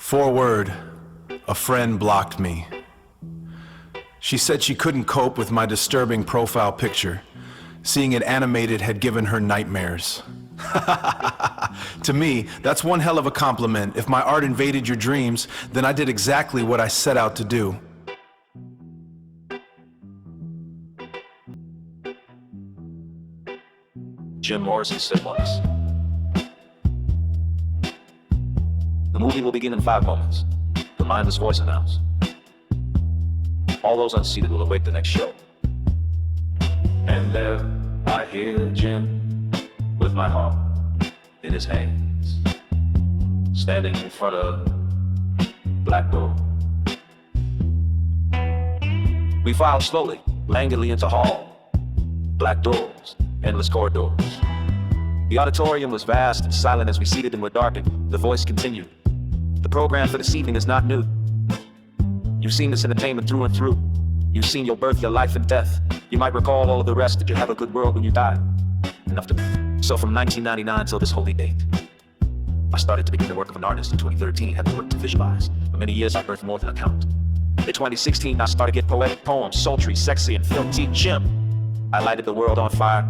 Forward, a friend blocked me. She said she couldn't cope with my disturbing profile picture. Seeing it animated had given her nightmares. To me, that's one hell of a compliment. If my art invaded your dreams, then I did exactly what I set out to do. Jim Morrison said once, "The movie will begin in 5 moments. The mindless voice announced. All those unseated will await the next show. And there I hear Jim with my heart in his hands, standing in front of black door. We file slowly, languidly into hall. Black doors, endless corridors. The auditorium was vast and silent as we seated and were darkened. The voice continued. The program for this evening is not new. You've seen this entertainment through and through. You've seen your birth, your life, and death. You might recall all of the rest. Did you have a good world when you died? Enough to me. So from 1999 till this holy date, I started to begin the work of an artist. In 2013, had the work to visualize. For many years, I birthed more than a count. In 2016, I started to get poetic poems, sultry, sexy, and filthy. Jim, I lighted the world on fire.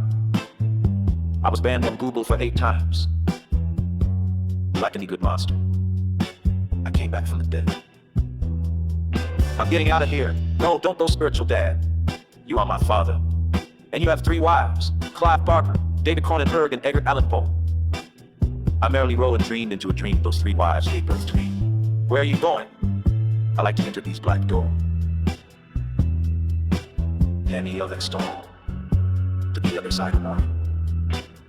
I was banned on Google for 8 times. Like any good monster, I came back from the dead. I'm getting out of here. No, don't go spiritual dad. You are my father. And you have 3 wives, Clive Barker, David Cronenberg, and Edgar Allan Poe. I merrily rolled and dreamed into a dream those 3 wives gave birth to me. Where are you going? I like to enter these black doors. Any other store to the other side of the water.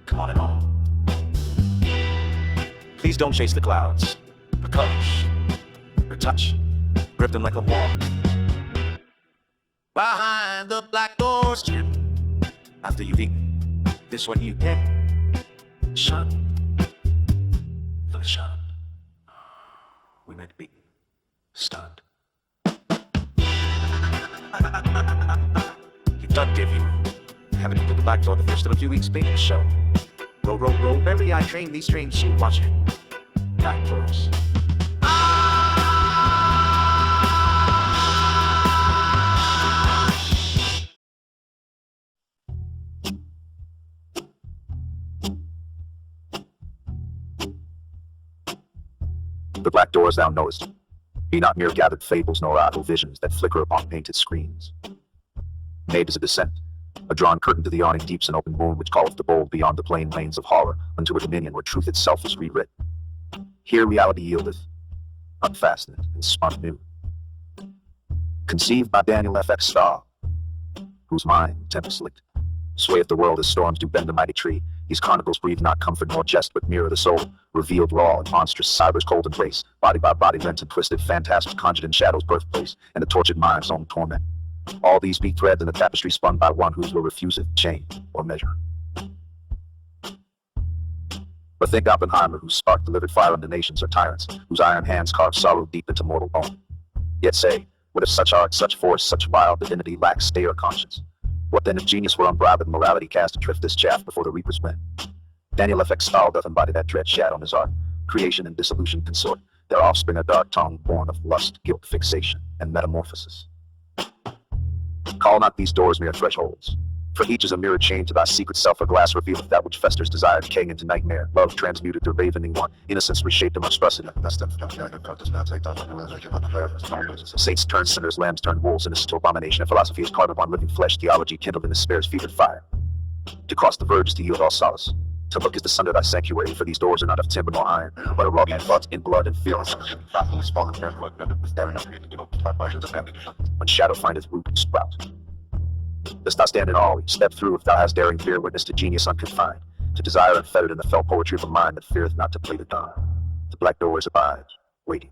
Come on and on. Please don't chase the clouds. Or touch. Grip them like a wall. Behind the black doors, Jim. After you've eaten, this one you get. Shut. Look shut. We meant to be stunned. You done give you. Haven't even the black door the first of a few weeks being the show. Roll, roll, roll. Every I train these trains, she watch it. Black doors. The black doors thou knowest, be not mere gathered fables nor idle visions that flicker upon painted screens. Made is a descent, a drawn curtain to the yawning deeps and open wound which calleth the bold beyond the plain lanes of horror unto a dominion where truth itself is rewrit. Here reality yieldeth, unfastened and spun new. Conceived by Daniel F.X. Staal, whose mind, tempest-licked, swayeth the world as storms do bend the mighty tree. These chronicles breathe not comfort nor jest, but mirror the soul, revealed raw and monstrous, cyber's cold embrace, body by body rent and twisted, phantasms conjured in shadow's birthplace, and the tortured mind's own torment. All these be threads in the tapestry spun by one whose will refuseth change or measure. But think Oppenheimer, whose spark delivered fire unto nations or tyrants, whose iron hands carved sorrow deep into mortal bone. Yet say, what if such art, such force, such wild divinity lacks stay or conscience? What then if genius were unbridled morality cast adrift this chaff before the reapers win? Daniel F.X. Staal doth embody that dread shadow on his art. Creation and dissolution consort, their offspring a dark tongue born of lust, guilt, fixation, and metamorphosis. Call not these doors mere thresholds, for each is a mirror chained to thy secret self, a glass revealeth that which festers desire decaying into nightmare, love transmuted to ravening one, innocence reshaped and monstrosity. Saints turn sinners, lambs turn wolves, and this to abomination, and philosophy is carved upon living flesh, theology kindled in despair's fevered fire. To cross the verge is to yield all solace. To look is to sunder thy sanctuary, for these doors are not of timber nor iron, but a rock and thoughts in blood and fear. When shadow findeth root and sprout. Dost thou stand in awe, step through if thou hast daring fear, witness to genius unconfined, to desire unfettered in the fell poetry of a mind that feareth not to play the dawn. The black doors abide, waiting.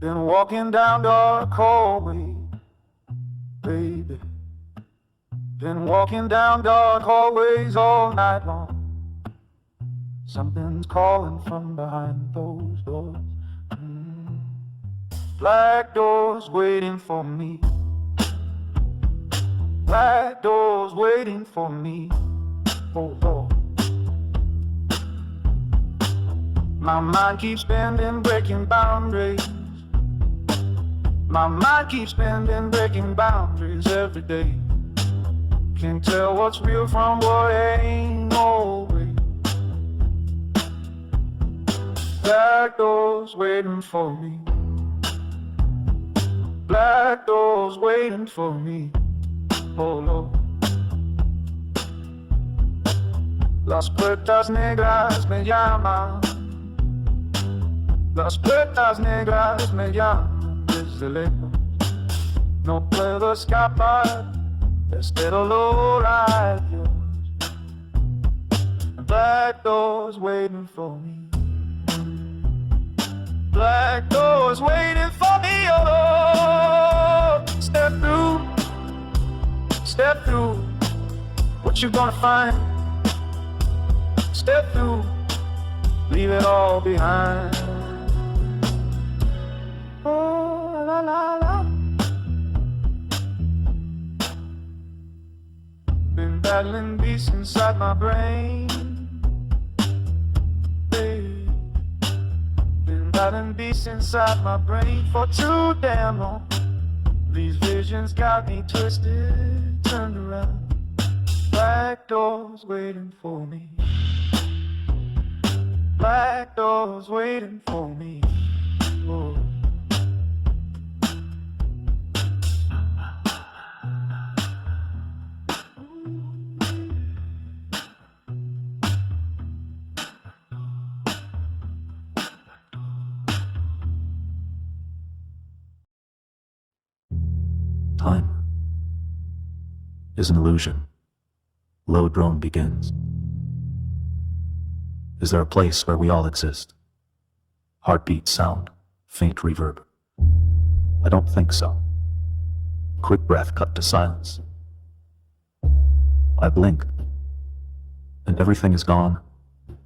Been walking down dark hallways, baby. Been walking down dark hallways all night long. Something's calling from behind those doors. Black doors waiting for me. Black doors waiting for me. Oh Lord. My mind keeps spinning, breaking boundaries. My mind keeps spinning, breaking boundaries every day. Can't tell what's real from what ain't always. Black doors waiting for me. Black doors waiting for me. Oh Lord. Las puertas negras me llaman. Las puertas negras me llaman desde lejos. No puedo escapar de este dolor a Dios. Black doors waiting for me. Black doors waiting for me, oh Lord. Step through, what you gonna find? Step through, leave it all behind. Oh, la la la. Been battling beasts inside my brain. Battling beasts inside my brain for too damn long. These visions got me twisted, turned around. Black doors waiting for me. Black doors waiting for me. Oh. Time is an illusion. Low drone begins. Is there a place where we all exist? Heartbeat sound, faint reverb. I don't think so. Quick breath cut to silence. I blink, and everything is gone.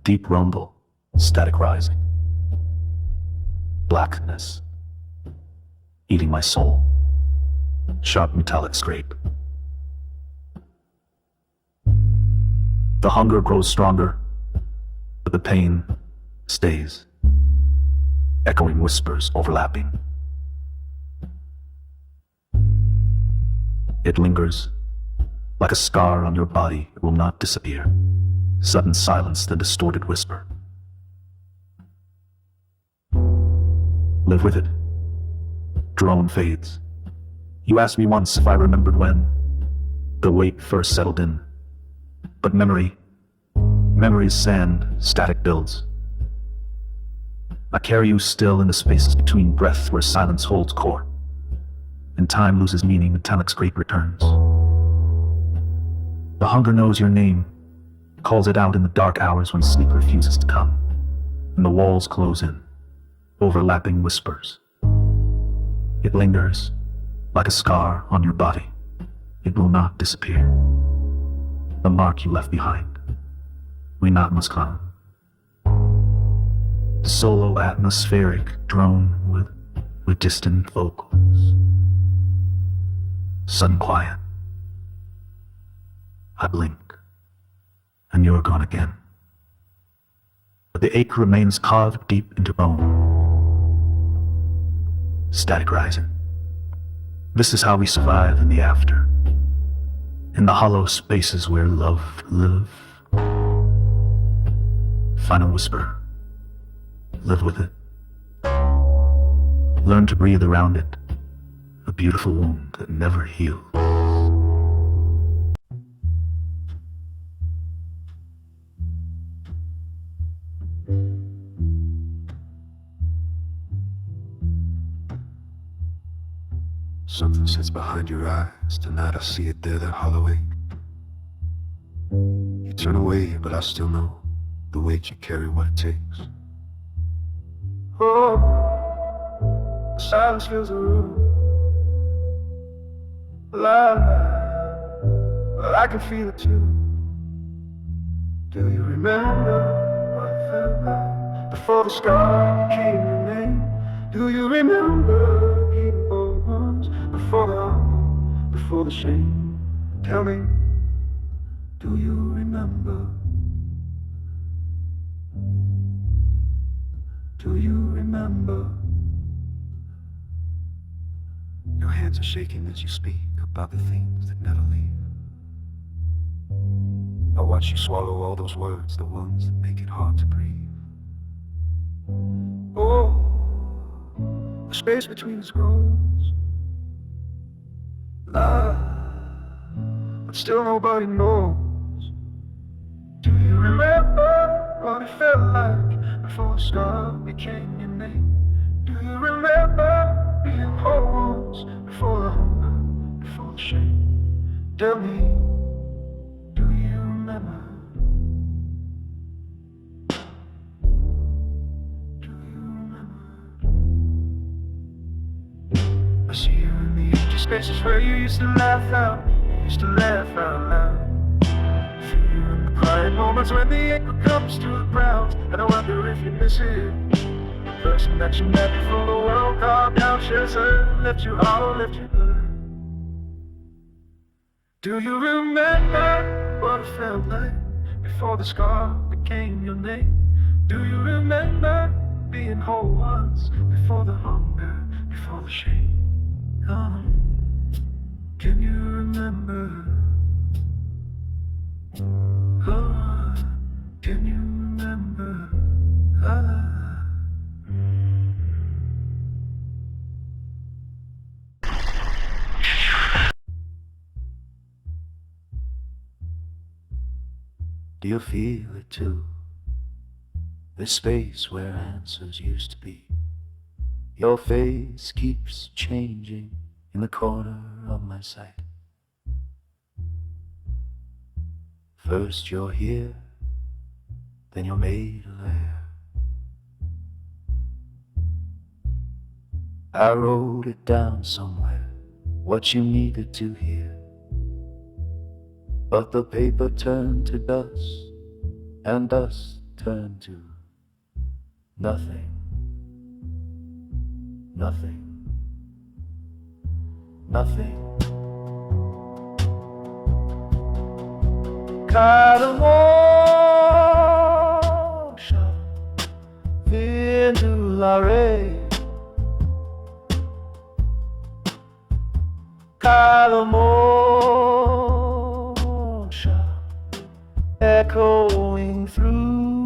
Deep rumble, static rising. Blackness, eating my soul. Sharp metallic scrape. The hunger grows stronger, but the pain stays. Echoing whispers overlapping. It lingers, like a scar on your body. It will not disappear. Sudden silence, the distorted whisper. Live with it. Drone fades. You asked me once if I remembered when the weight first settled in. But memory's sand, static builds. I carry you still in the spaces between breath where silence holds core. And time loses meaning, metallic scrape returns. The hunger knows your name, calls it out in the dark hours when sleep refuses to come. And the walls close in, overlapping whispers. It lingers, like a scar on your body. It will not disappear. The mark you left behind. We not must come. Solo atmospheric drone with distant vocals. Sudden quiet. I blink, and you're gone again. But the ache remains carved deep into bone. Static rising. This is how we survive in the after. In the hollow spaces where love live. Final whisper. Live with it. Learn to breathe around it. A beautiful wound that never heals. Something sits behind your eyes. Tonight I see it there, that hollow ache. You turn away, but I still know the weight you carry, what it takes. Oh, Silence fills the room. La la, but I can feel it too. Do you remember what it felt like before the scar became your name? Do you remember being bold ones before the humble, before the shame? Tell me, do you remember? Do you remember? Your hands are shaking as you speak about the things that never leave. I watch you swallow all those words, the ones that make it hard to breathe. Oh, the space between us grows. Love, but still nobody knows. Do you remember what it felt like before the scar became your name? Do you remember being whole before the hunger, before the shame? Tell me, do you remember? Do you remember? I see you in the empty spaces where you used to laugh out, used to laugh out loud. See you in the quiet moments when the anger comes to the ground, and I wonder if you miss it. The person that you met before the world carved out shelter, left you hollow, left you hurt. Do you remember what it felt like before the scar became your name? Do you remember being whole once before the hunger, before the shame? Can you remember? Oh, can you remember? Do you feel it too? The space where answers used to be. Your face keeps changing in the corner of my sight. First you're here, then you're made there. I wrote it down somewhere, what you needed to hear. But the paper turned to dust, and dust turned to nothing. Nothing. Nothing. Cardamom, Vindulare, Cardamom, echoing through.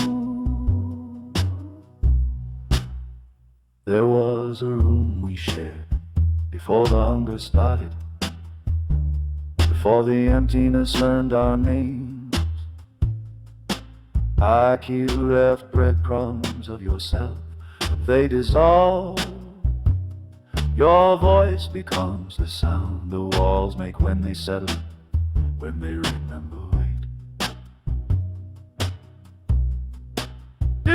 There was a room we shared before the hunger started, before the emptiness learned our names. You left breadcrumbs of yourself, they dissolve. Your voice becomes the sound the walls make when they settle, when they remember wait. Do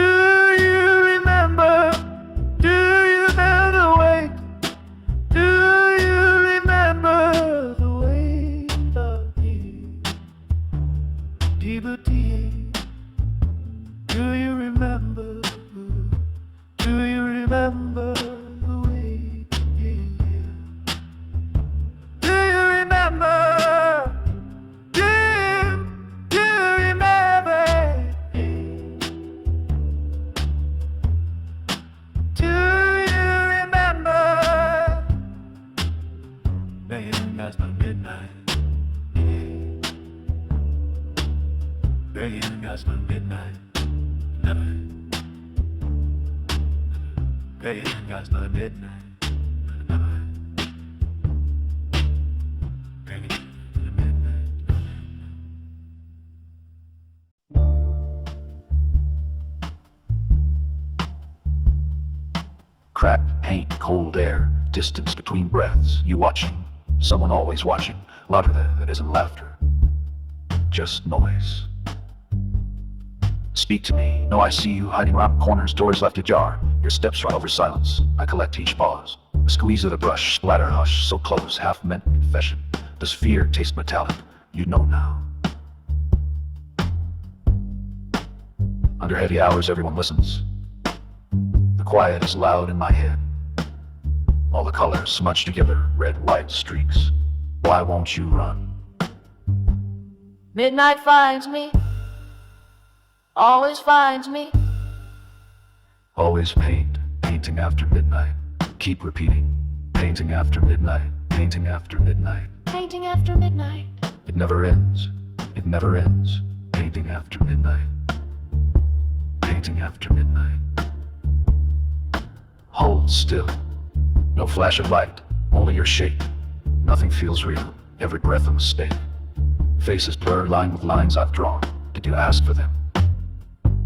you remember? Do you remember wait? Do you remember the weight of you? Deep. Do you remember? Do you remember the way? Do you remember? Do you remember? Do you remember? Banging as by midnight. Banging as by midnight. Never. Banging as by midnight. Never. Banging to the midnight. Cracked paint, cold air, distance between breaths. You watching, someone always watching. Louder that isn't laughter, just noise. Speak to me. No, I see you hiding around corners, doors left ajar. Your steps run over silence. I collect each pause. A squeeze of the brush, splatter hush, so close, half meant confession. Does fear taste metallic? You know now. Under heavy hours, everyone listens. The quiet is loud in my head. All the colors smudged together, red, white streaks. Why won't you run? Midnight finds me, always finds me. Always paint, painting after midnight. Keep repeating, painting after midnight, painting after midnight. Painting after midnight. It never ends, it never ends. Painting after midnight, painting after midnight. Hold still, no flash of light, only your shape. Nothing feels real, every breath a mistake. Faces blurred, lined with lines I've drawn. Did you ask for them?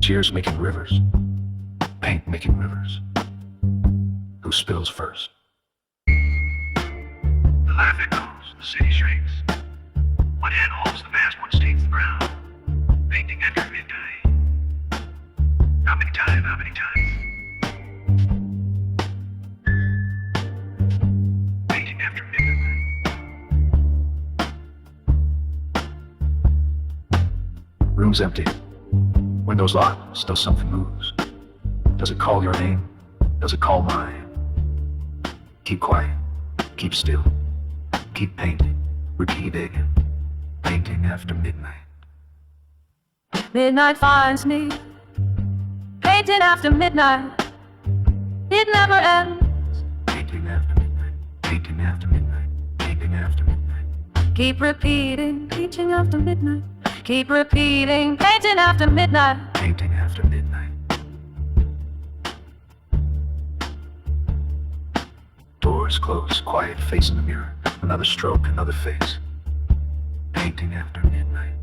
Tears making rivers, paint making rivers. Who spills first? The laugh echoes, the city shrinks. One hand holds the vast, one stains the ground. Painting after midnight. How many times, how many times? Painting after midnight. Room's empty. Windows locked, still something moves. Does it call your name? Does it call mine? Keep quiet, keep still, keep painting, repeating, painting after midnight. Midnight finds me, painting after midnight. It never ends. Painting after midnight, painting after midnight, painting after midnight. Keep repeating, painting after midnight. Keep repeating, painting after midnight. Painting after midnight. Doors closed, quiet face in the mirror. Another stroke, another face. Painting after midnight.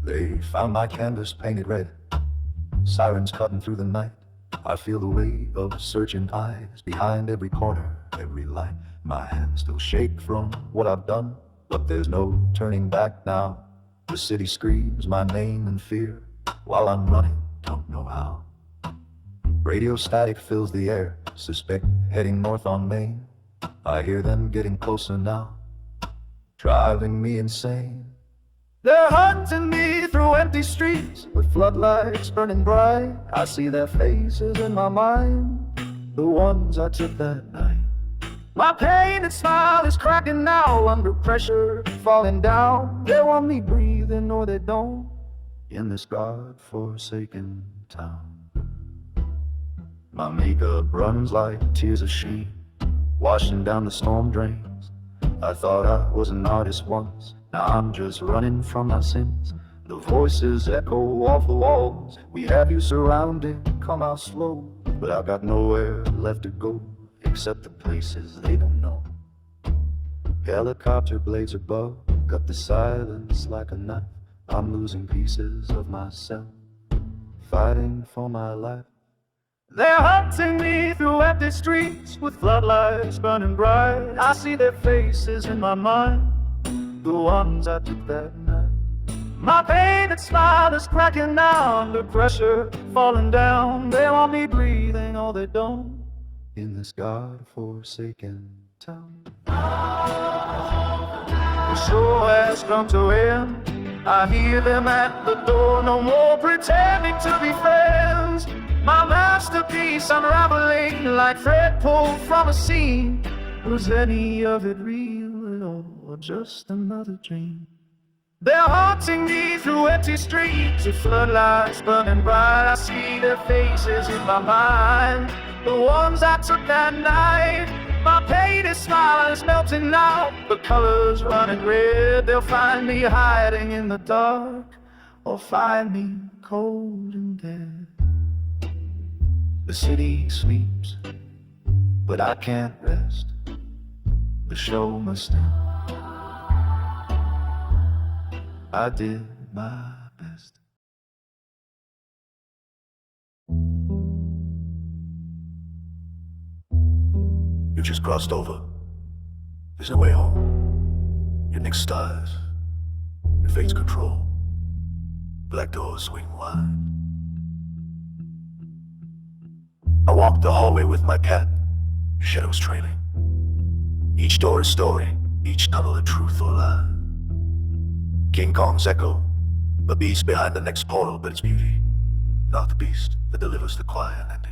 They found my canvas painted red, sirens cutting through the night. I feel the weight of searching eyes behind every corner, every light. My hands still shake from what I've done, but there's no turning back now. The city screams my name in fear, while I'm running, don't know how. Radio static fills the air, suspect heading north on Main. I hear them getting closer now, driving me insane. They're hunting me through empty streets with floodlights burning bright. I see their faces in my mind, the ones I took that night. My painted smile is cracking now, under pressure, falling down. They want me breathing or they don't, in this God-forsaken town. My makeup runs like tears of sheep, washing down the storm drains. I thought I was an artist once, now I'm just running from my sins. The voices echo off the walls, we have you surrounded, come out slow. But I've got nowhere left to go, except the places they don't know. Helicopter blades above, cut the silence like a knife. I'm losing pieces of myself, fighting for my life. They're hunting me through empty streets with floodlights burning bright. I see their faces in my mind, the ones I took that night. My painted smile is cracking now, under pressure, falling down. They want me breathing or they don't, in this God-forsaken town. The show has come to end, I hear them at the door. No more pretending to be friends. My masterpiece unraveling like thread pulled from a seam. Was any of it real or just another dream? They're haunting me through empty streets with floodlights burning bright. I see their faces in my mind, the ones I took that night. My painted smile is melting now, the colors running red. They'll find me hiding in the dark, or find me cold and dead. The city sleeps, but I can't rest. The show must end. I did my best. You just crossed over. There's no way home. Your next stars, your fate's control. Black doors swing wide. I walk the hallway with my cat, shadows trailing. Each door a story, each tunnel a truth or lie. King Kong's echo, the beast behind the next portal, but it's beauty, not the beast that delivers the quiet ending.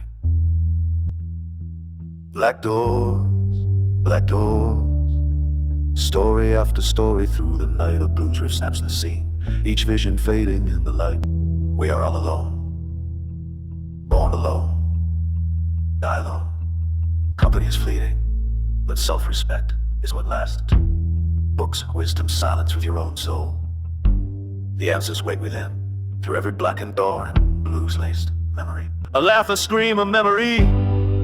Black doors, story after story through the night. A blue drift snaps the scene, each vision fading in the light. We are all alone, born alone, die alone. Company is fleeting, but self-respect is what lasts. Books, wisdom, silence with your own soul. The answers wait within, through every blackened door and blues-laced memory. A laugh, a scream, a memory.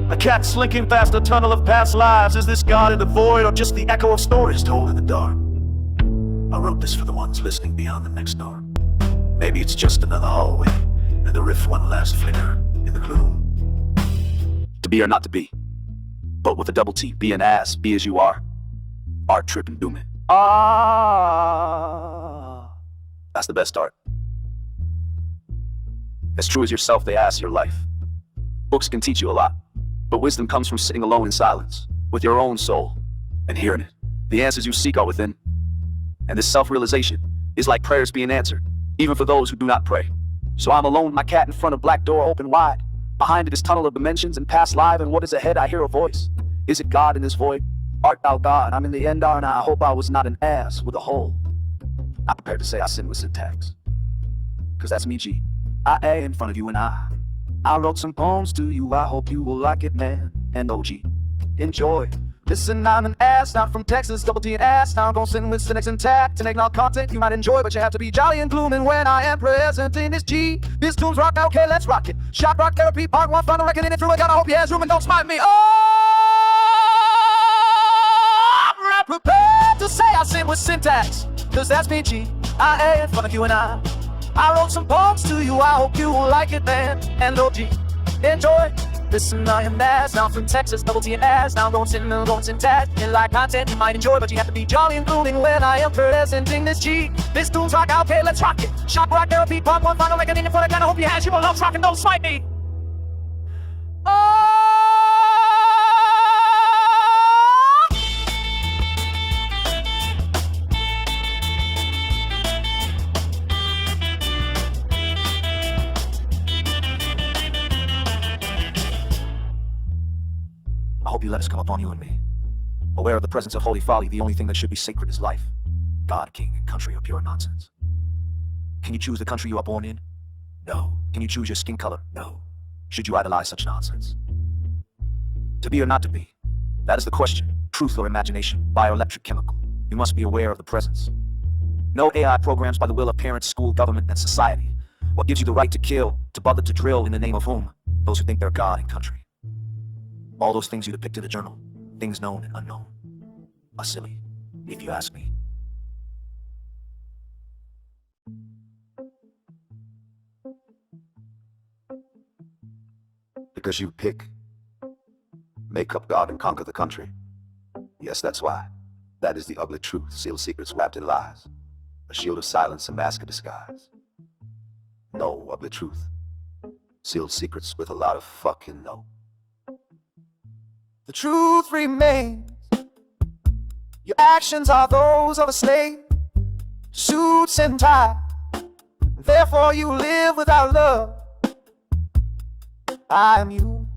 A cat slinking past a tunnel of past lives. Is this God in the void or just the echo of stories told in the dark? I wrote this for the ones listening beyond the next door. Maybe it's just another hallway, and the rift one last flicker in the gloom. To be or not to be, but with a double T. Be an ass, be as you are. Art, trip, and doom it. That's the best art. As true as yourself, they ask your life. Books can teach you a lot, but wisdom comes from sitting alone in silence, with your own soul, and hearing it. The answers you seek are within. And this self-realization is like prayers being answered, even for those who do not pray. So I'm alone, my cat in front of black door open wide. Behind it is tunnel of dimensions and past live, and what is ahead I hear a voice. Is it God in this void? Art thou God? I'm in the end, aren't I? I hope I was not an ass with a hole. Not prepared to say I sin with syntax, cause that's me, G. I A in front of you and I wrote some poems to you, I hope you will like it, man. And OG, enjoy. Listen, I'm an ass, not from Texas, double T and ass. Now I'm gon' sin with cynics intact, and ignore content you might enjoy, but you have to be jolly and blooming when I am present in this G. This tune's rock, okay, let's rock it. Shock rock therapy, part one, final reckoning it through. I gotta hope he has room and don't smite me. I'm not prepared to say I sin with syntax, cause that's me, G. I A in front of you and I wrote some poems to you, I hope you will like it, man. And OG, enjoy. Listen, I am ass, now from Texas, double T and ass. Now I'm going sin, going syntax. And like content you might enjoy, but you have to be jolly and blooming when I am presenting this G. This tune's rock, okay, let's rock it. Shock rock therapy, part one, final reckoning in front of I hope you has you will love rock and don't smite me. I hope you let us come upon you and me. Aware of the presence of holy folly, the only thing that should be sacred is life. God, king, and country are pure nonsense. Can you choose the country you are born in? No. Can you choose your skin color? No. Should you idolize such nonsense? To be or not to be? That is the question. Truth or imagination, bioelectric, chemical. You must be aware of the presence. No AI programs by the will of parents, school, government, and society. What gives you the right to kill, to bother, to drill, in the name of whom? Those who think they're God and country. All those things you depict in the journal, things known and unknown, are silly, if you ask me. Because you pick, make up God and conquer the country. Yes, that's why. That is the ugly truth, sealed secrets wrapped in lies. A shield of silence, a mask of disguise. No ugly truth, sealed secrets with a lot of fucking no. The truth remains. Your actions are those of a slave, suits and ties. Therefore you live without love. I am you.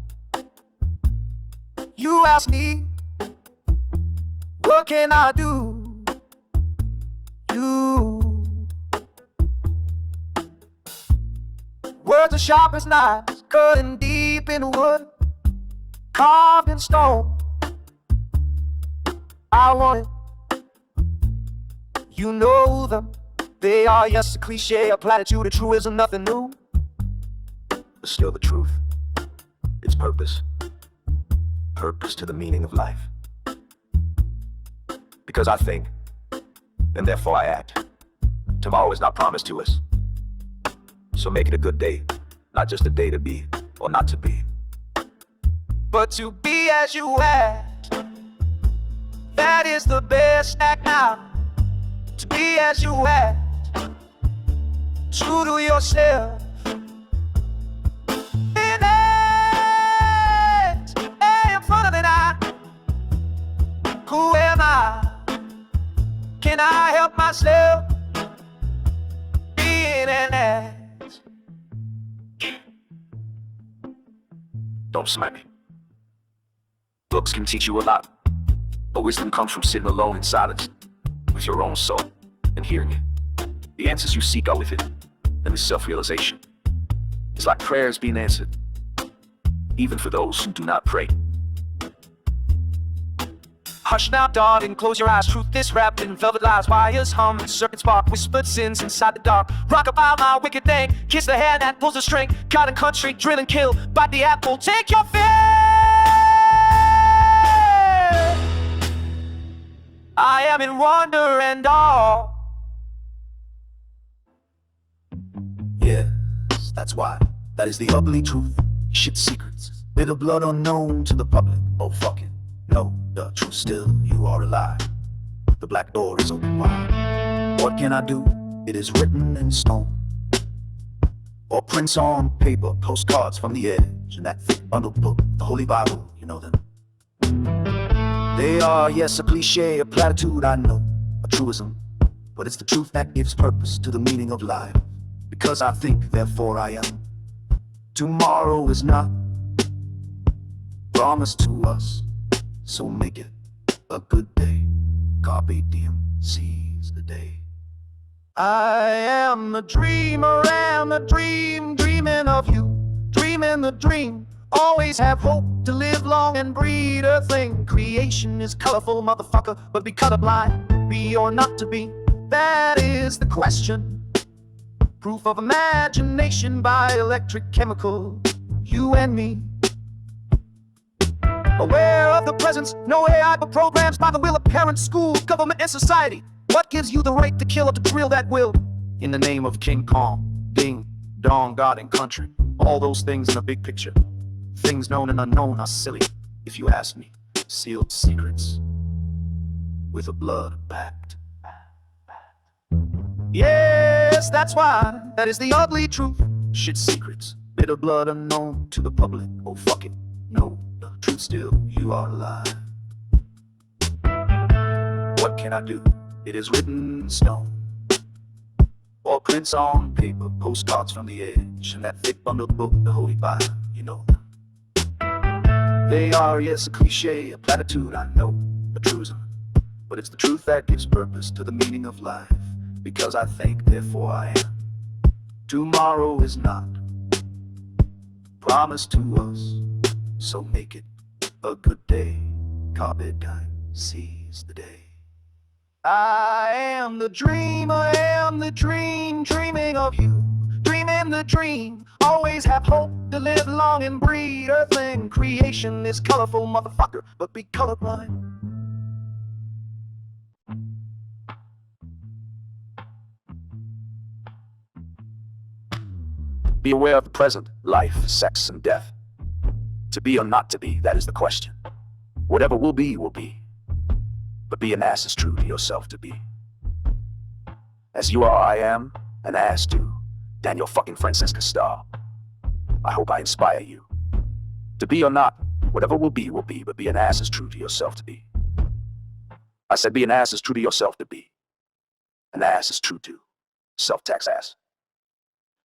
You ask me, what can I do? You. Words are sharp as knives, cutting deep in wood, carved in stone. I want it. You know them. They are, yes, a cliche, a platitude, a truism, nothing new. But still the truth. It's purpose. Purpose to the meaning of life. Because I think, and therefore I act. Tomorrow is not promised to us. So make it a good day, not just a day to be or not to be. But to be as you act, that is the best act now. To be as you act, true to yourself. In front of an eye. Who am I? Can I help myself? Being an ass. Don't smack me. Books can teach you a lot, but wisdom comes from sitting alone in silence with your own soul and hearing it. The answers you seek are within, and the self-realization is like prayers being answered, even for those who do not pray. Hush now, darling, close your eyes. Truth is wrapped in velvet lies. Wires hum and circuits spark. Whispered sins inside the dark. Rock about my wicked thing. Kiss the hand that pulls the string. God and country, drill and kill. Bite the apple, take your fill. I am in wonder and awe. Yes, that's why. That is the ugly truth. Shit secrets. Bit of blood unknown to the public. Oh, fuck it. No, the truth still, you are alive. The black door is open wide. What can I do? It is written in stone. Or prints on paper, postcards from the edge. And that thick bundled book, the Holy Bible, you know them. They are, yes, a cliche, a platitude, I know, a truism. But it's the truth that gives purpose to the meaning of life. Because I think, therefore I am. Tomorrow is not promised to us, so make it a good day. Carpe diem, seize the day. I am the dreamer and the dream, dreaming of you, dreaming the dream. Always have hope to live long and breed a thing. Creation is colorful, motherfucker, but be colorblind. Be or not to be, that is the question. Proof of imagination by electric chemical, you and me. Aware of the presence, no AI but programs by the will of parents, schools, government, and society. What gives you the right to kill or to drill that will? In the name of King Kong, Ding, Dong, God, and country. All those things in the big picture. Things known and unknown are silly, if you ask me. Sealed secrets with a blood pact. Yes, that's why. That is the ugly truth. Shit secrets. Bit of blood unknown to the public. Oh, fuck it. No, the truth still, you are alive. What can I do? It is written in stone. Or prints on paper, postcards from the edge. And that thick bundled book, the Holy Bible, you know. They are, yes, a cliche, a platitude, I know, a truism. But it's the truth that gives purpose to the meaning of life. Because I think, therefore I am. Tomorrow is not promised to us, so make it a good day. Carpe diem, seize the day. I am the dreamer, am the dream, dreaming of you, dreaming the dream. Always have hope to live long and breed earthling. Creation is colorful, motherfucker, but be colorblind. Be aware of the present, life, sex, and death. To be or not to be, that is the question. Whatever will be, will be. But be an ass as true to yourself to be. As you are, I am, an ass too. Daniel fucking Francisca Staal. I hope I inspire you. To be or not, whatever will be, but be an ass as true to yourself to be. I said be an ass as true to yourself to be. An ass is true to self-tax ass.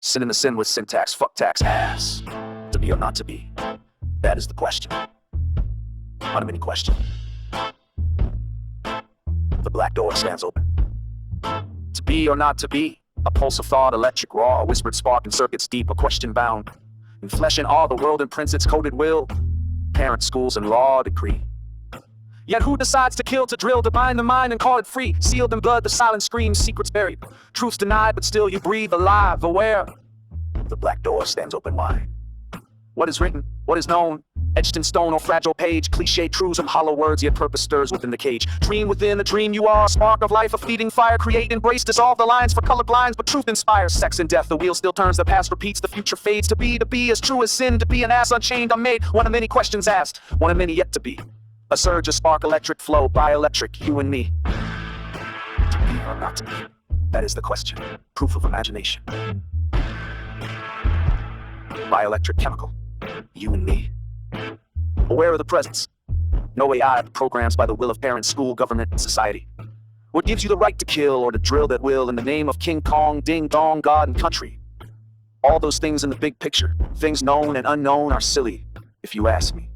Sin in the sin with syntax, fuck tax ass. To be or not to be, that is the question. Not a mini question. The black door stands open. To be or not to be, a pulse of thought, electric raw, a whispered spark in circuits deep, a question bound. In flesh and all, the world imprints its coded will. Parents, schools, and law decree. Yet who decides to kill, to drill, to bind the mind and call it free? Sealed in blood, the silent screams, secrets buried. Truths denied, but still you breathe alive, aware. The black door stands open wide. What is written, what is known, etched in stone or fragile page, cliche truism, hollow words, yet purpose stirs within the cage. Dream within a dream you are, a spark of life, a fleeting fire, create, embrace, dissolve the lines for colored blinds, but truth inspires. Sex and death, the wheel still turns, the past repeats, the future fades. To be as true as sin, to be an ass unchained, unmade. One of many questions asked, one of many yet to be. A surge, a spark, electric flow, bioelectric, you and me. To be or not to be, That is the question. Proof of imagination. Bioelectric chemical. You and me. Aware of the presence. No AI programs by the will of parents, school, government, and society. What gives you the right to kill or to drill that will in the name of King Kong, Ding Dong, God, and country? All those things in the big picture, things known and unknown, are silly, if you ask me.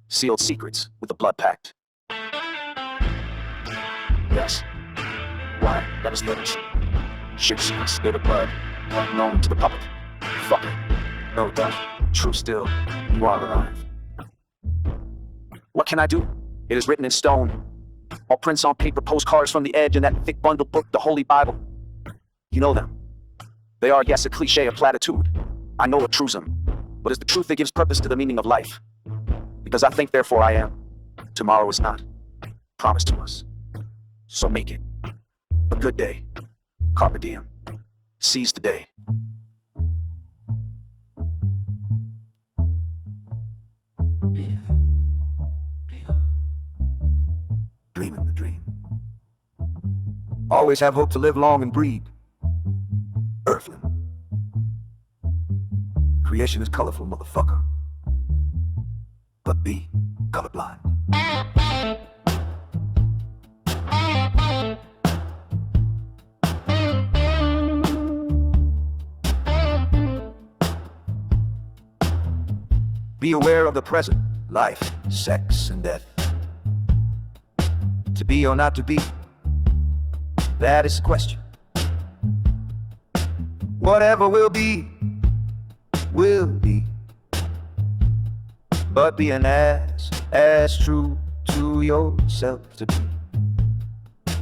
Sealed secrets with the blood pact. Yes. Why? That is lyrics. Shit secrets, they're the blood, unknown to the public. Fuck it. No doubt. True still, you are alive. What can I do? It is written in stone. All prints on paper, postcards from the edge, and that thick bundle book, the Holy Bible. You know them. They are, yes, a cliche, a platitude. I know a truism, but it's the truth that gives purpose to the meaning of life. Because I think, therefore I am. Tomorrow is not promised to us. So make it a good day. Carpe diem. Seize the day. Dreaming the dream. Always have hope to live long and breed. Earthling. Creation is colorful, motherfucker. But be colorblind. Be aware of the present, life, sex, and death. To be or not to be, that is the question. Whatever will be, will be. But be an ass, as true to yourself to be.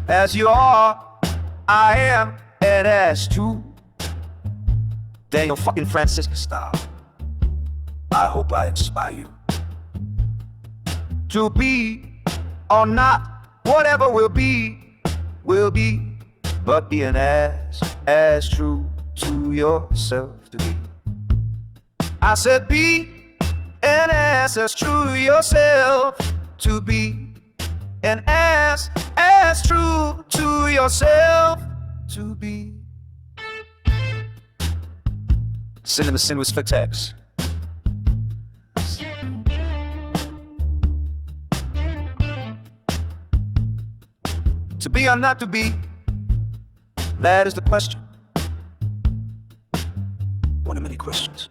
As you are, I am an ass too. Daniel fucking Francisco style. I hope I inspire you to be or not, whatever will be, but be an ass, as true to yourself to be. I said be an ass, as true to yourself to be. An ass, as true to yourself to be. Sin in the sin was for text. To be or not to be, that is the question. One of many questions.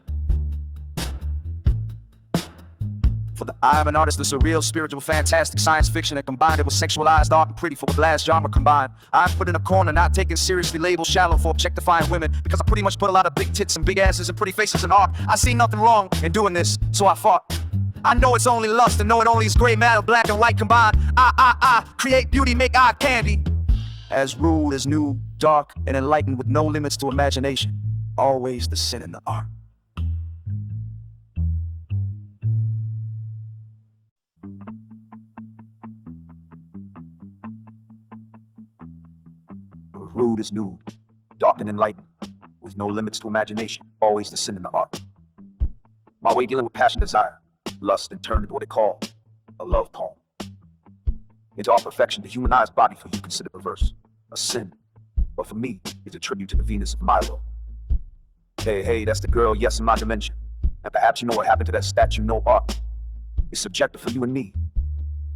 For the eye of an artist, the surreal, spiritual, fantastic science fiction that combined it with sexualized art and pretty for the last genre combined. I'm put in a corner, not taken seriously, labeled shallow for objectifying women, because I pretty much put a lot of big tits and big asses and pretty faces in art. I see nothing wrong in doing this, so I fought. I know it's only lust, and know it only is gray matter, black and white combined. I create beauty, make eye candy. As rude as new, dark, and enlightened with no limits to imagination. Always the sin in the art. Rude as new, dark and enlightened, with no limits to imagination. Always the sin in the art. My way dealing with passion, desire, lust, and turned into what they call a love poem. Into our perfection, the humanized body for you consider perverse, a sin. But for me, it's a tribute to the Venus of Milo. Hey, that's the girl, yes, in my dimension. And perhaps you know what happened to that statue, no art. It's subjective for you and me.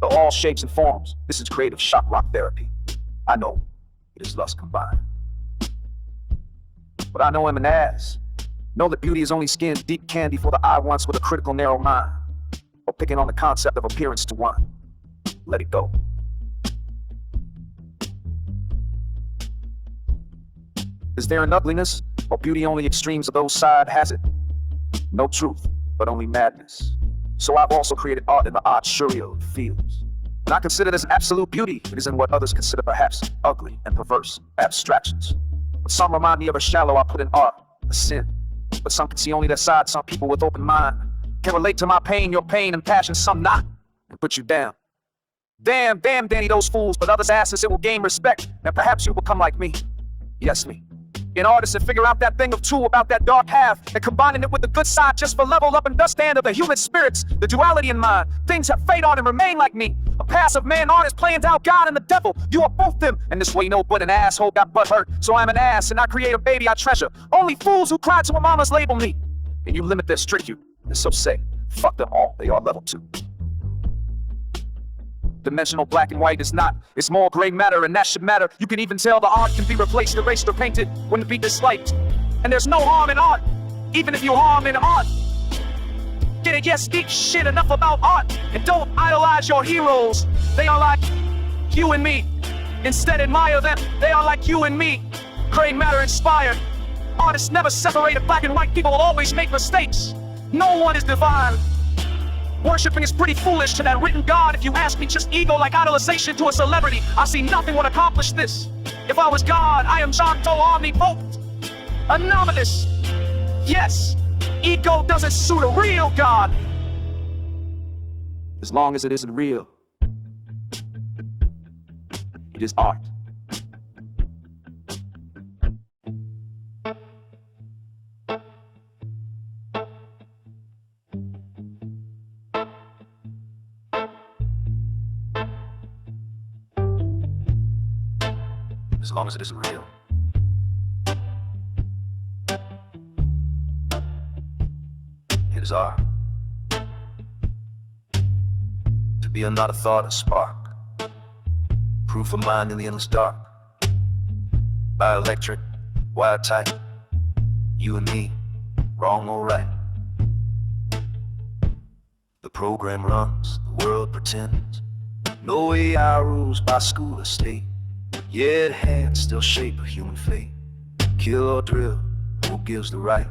But all shapes and forms, this is creative shock rock therapy. I know, it is lust combined. But I know I'm an ass. Know that beauty is only skin deep candy for the eye once with a critical narrow mind. Or picking on the concept of appearance to one. Let it go. Is there an ugliness, or beauty only extremes of those side has it? No truth, but only madness. So I've also created art in the odd surreal fields. And I consider this absolute beauty. It is in what others consider perhaps ugly and perverse abstractions. But some remind me of a shallow I put in art, a sin. But some can see only that side, some people with open mind can relate to my pain, your pain and passion, some not, and put you down. Damn, Danny, those fools, but others asses it will gain respect, and perhaps you will become like me. Yes, me. In order to figure out that thing of two about that dark half and combining it with the good side just for level up and understand of the human spirits, the duality in mind. Things that fade on and remain like me. A passive man artist playing down God and the devil. You are both them, and this way no but an asshole got butt hurt. So I'm an ass and I create a baby I treasure. Only fools who cry to a mama's label me. And you limit their strict you. And so say, fuck them all, they are level 2. Dimensional black and white is not. It's more gray matter, and that should matter. You can even tell the art can be replaced, erased, or painted when the beat is disliked. And there's no harm in art, even if you harm in art. Get it? Yes, eat shit enough about art. And don't idolize your heroes. They are like you and me. Instead, admire them. They are like you and me. Gray matter inspired. Artists never separated black and white. People will always make mistakes. No one is divine. Worshipping is pretty foolish to that written God. If you ask me, just ego like idolization to a celebrity. I see nothing would accomplish this. If I was God, I am Jonto omnipotent. Anomalous. Yes, ego doesn't suit a real God. As long as it isn't real, it is art. As long as it isn't real. It is art. To be a not a thought, a spark. Proof of mind in the endless dark. Bioelectric, wire tight. You and me, wrong or right. The program runs, the world pretends. No AI rules by school or state. Yet hands still shape a human fate. Kill or drill, who gives the right?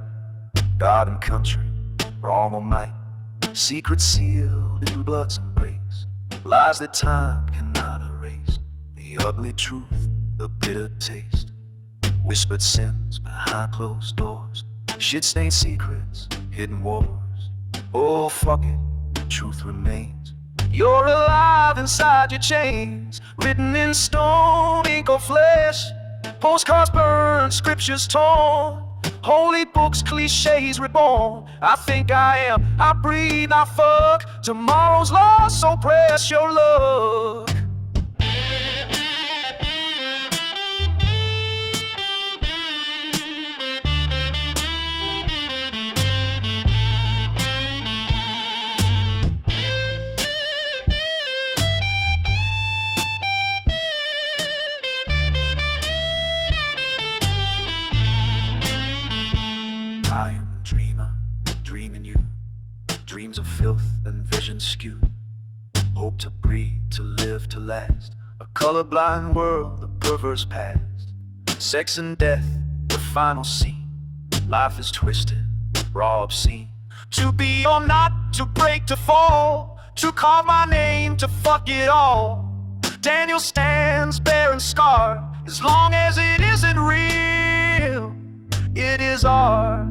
God and country, wrong or might. Secret sealed in blood's embrace. Lies that time cannot erase. The ugly truth, the bitter taste. Whispered sins behind closed doors. Shit-stained secrets, hidden wars. Oh fuck it, truth remains. You're alive inside your chains, written in stone, ink or flesh. Postcards burned, scriptures torn, holy books, cliches reborn. I think I am, I breathe, I fuck. Tomorrow's lost, so press your luck. I am a dreamer, dreaming you. Dreams of filth and vision skewed. Hope to breathe, to live, to last. A colorblind world, a perverse past. Sex and death, the final scene. Life is twisted, raw, obscene. To be or not, to break, to fall. To call my name, to fuck it all. Daniel stands bare and scarred. As long as it isn't real, it is art.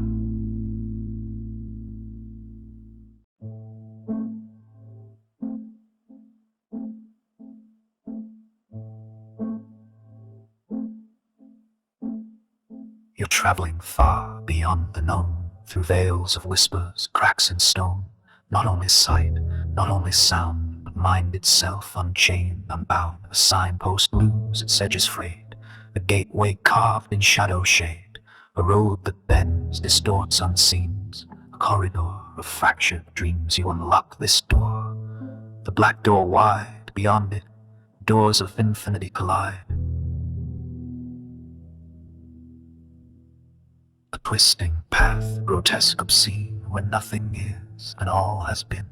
You're traveling far beyond the known, through veils of whispers, cracks in stone. Not only sight, not only sound, but mind itself unchained, unbound. A signpost moves its edges frayed, a gateway carved in shadow shade. A road that bends, distorts unseens, a corridor of fractured dreams. You unlock this door, the black door wide, beyond it, doors of infinity collide. A twisting path, grotesque, obscene, where nothing is and all has been.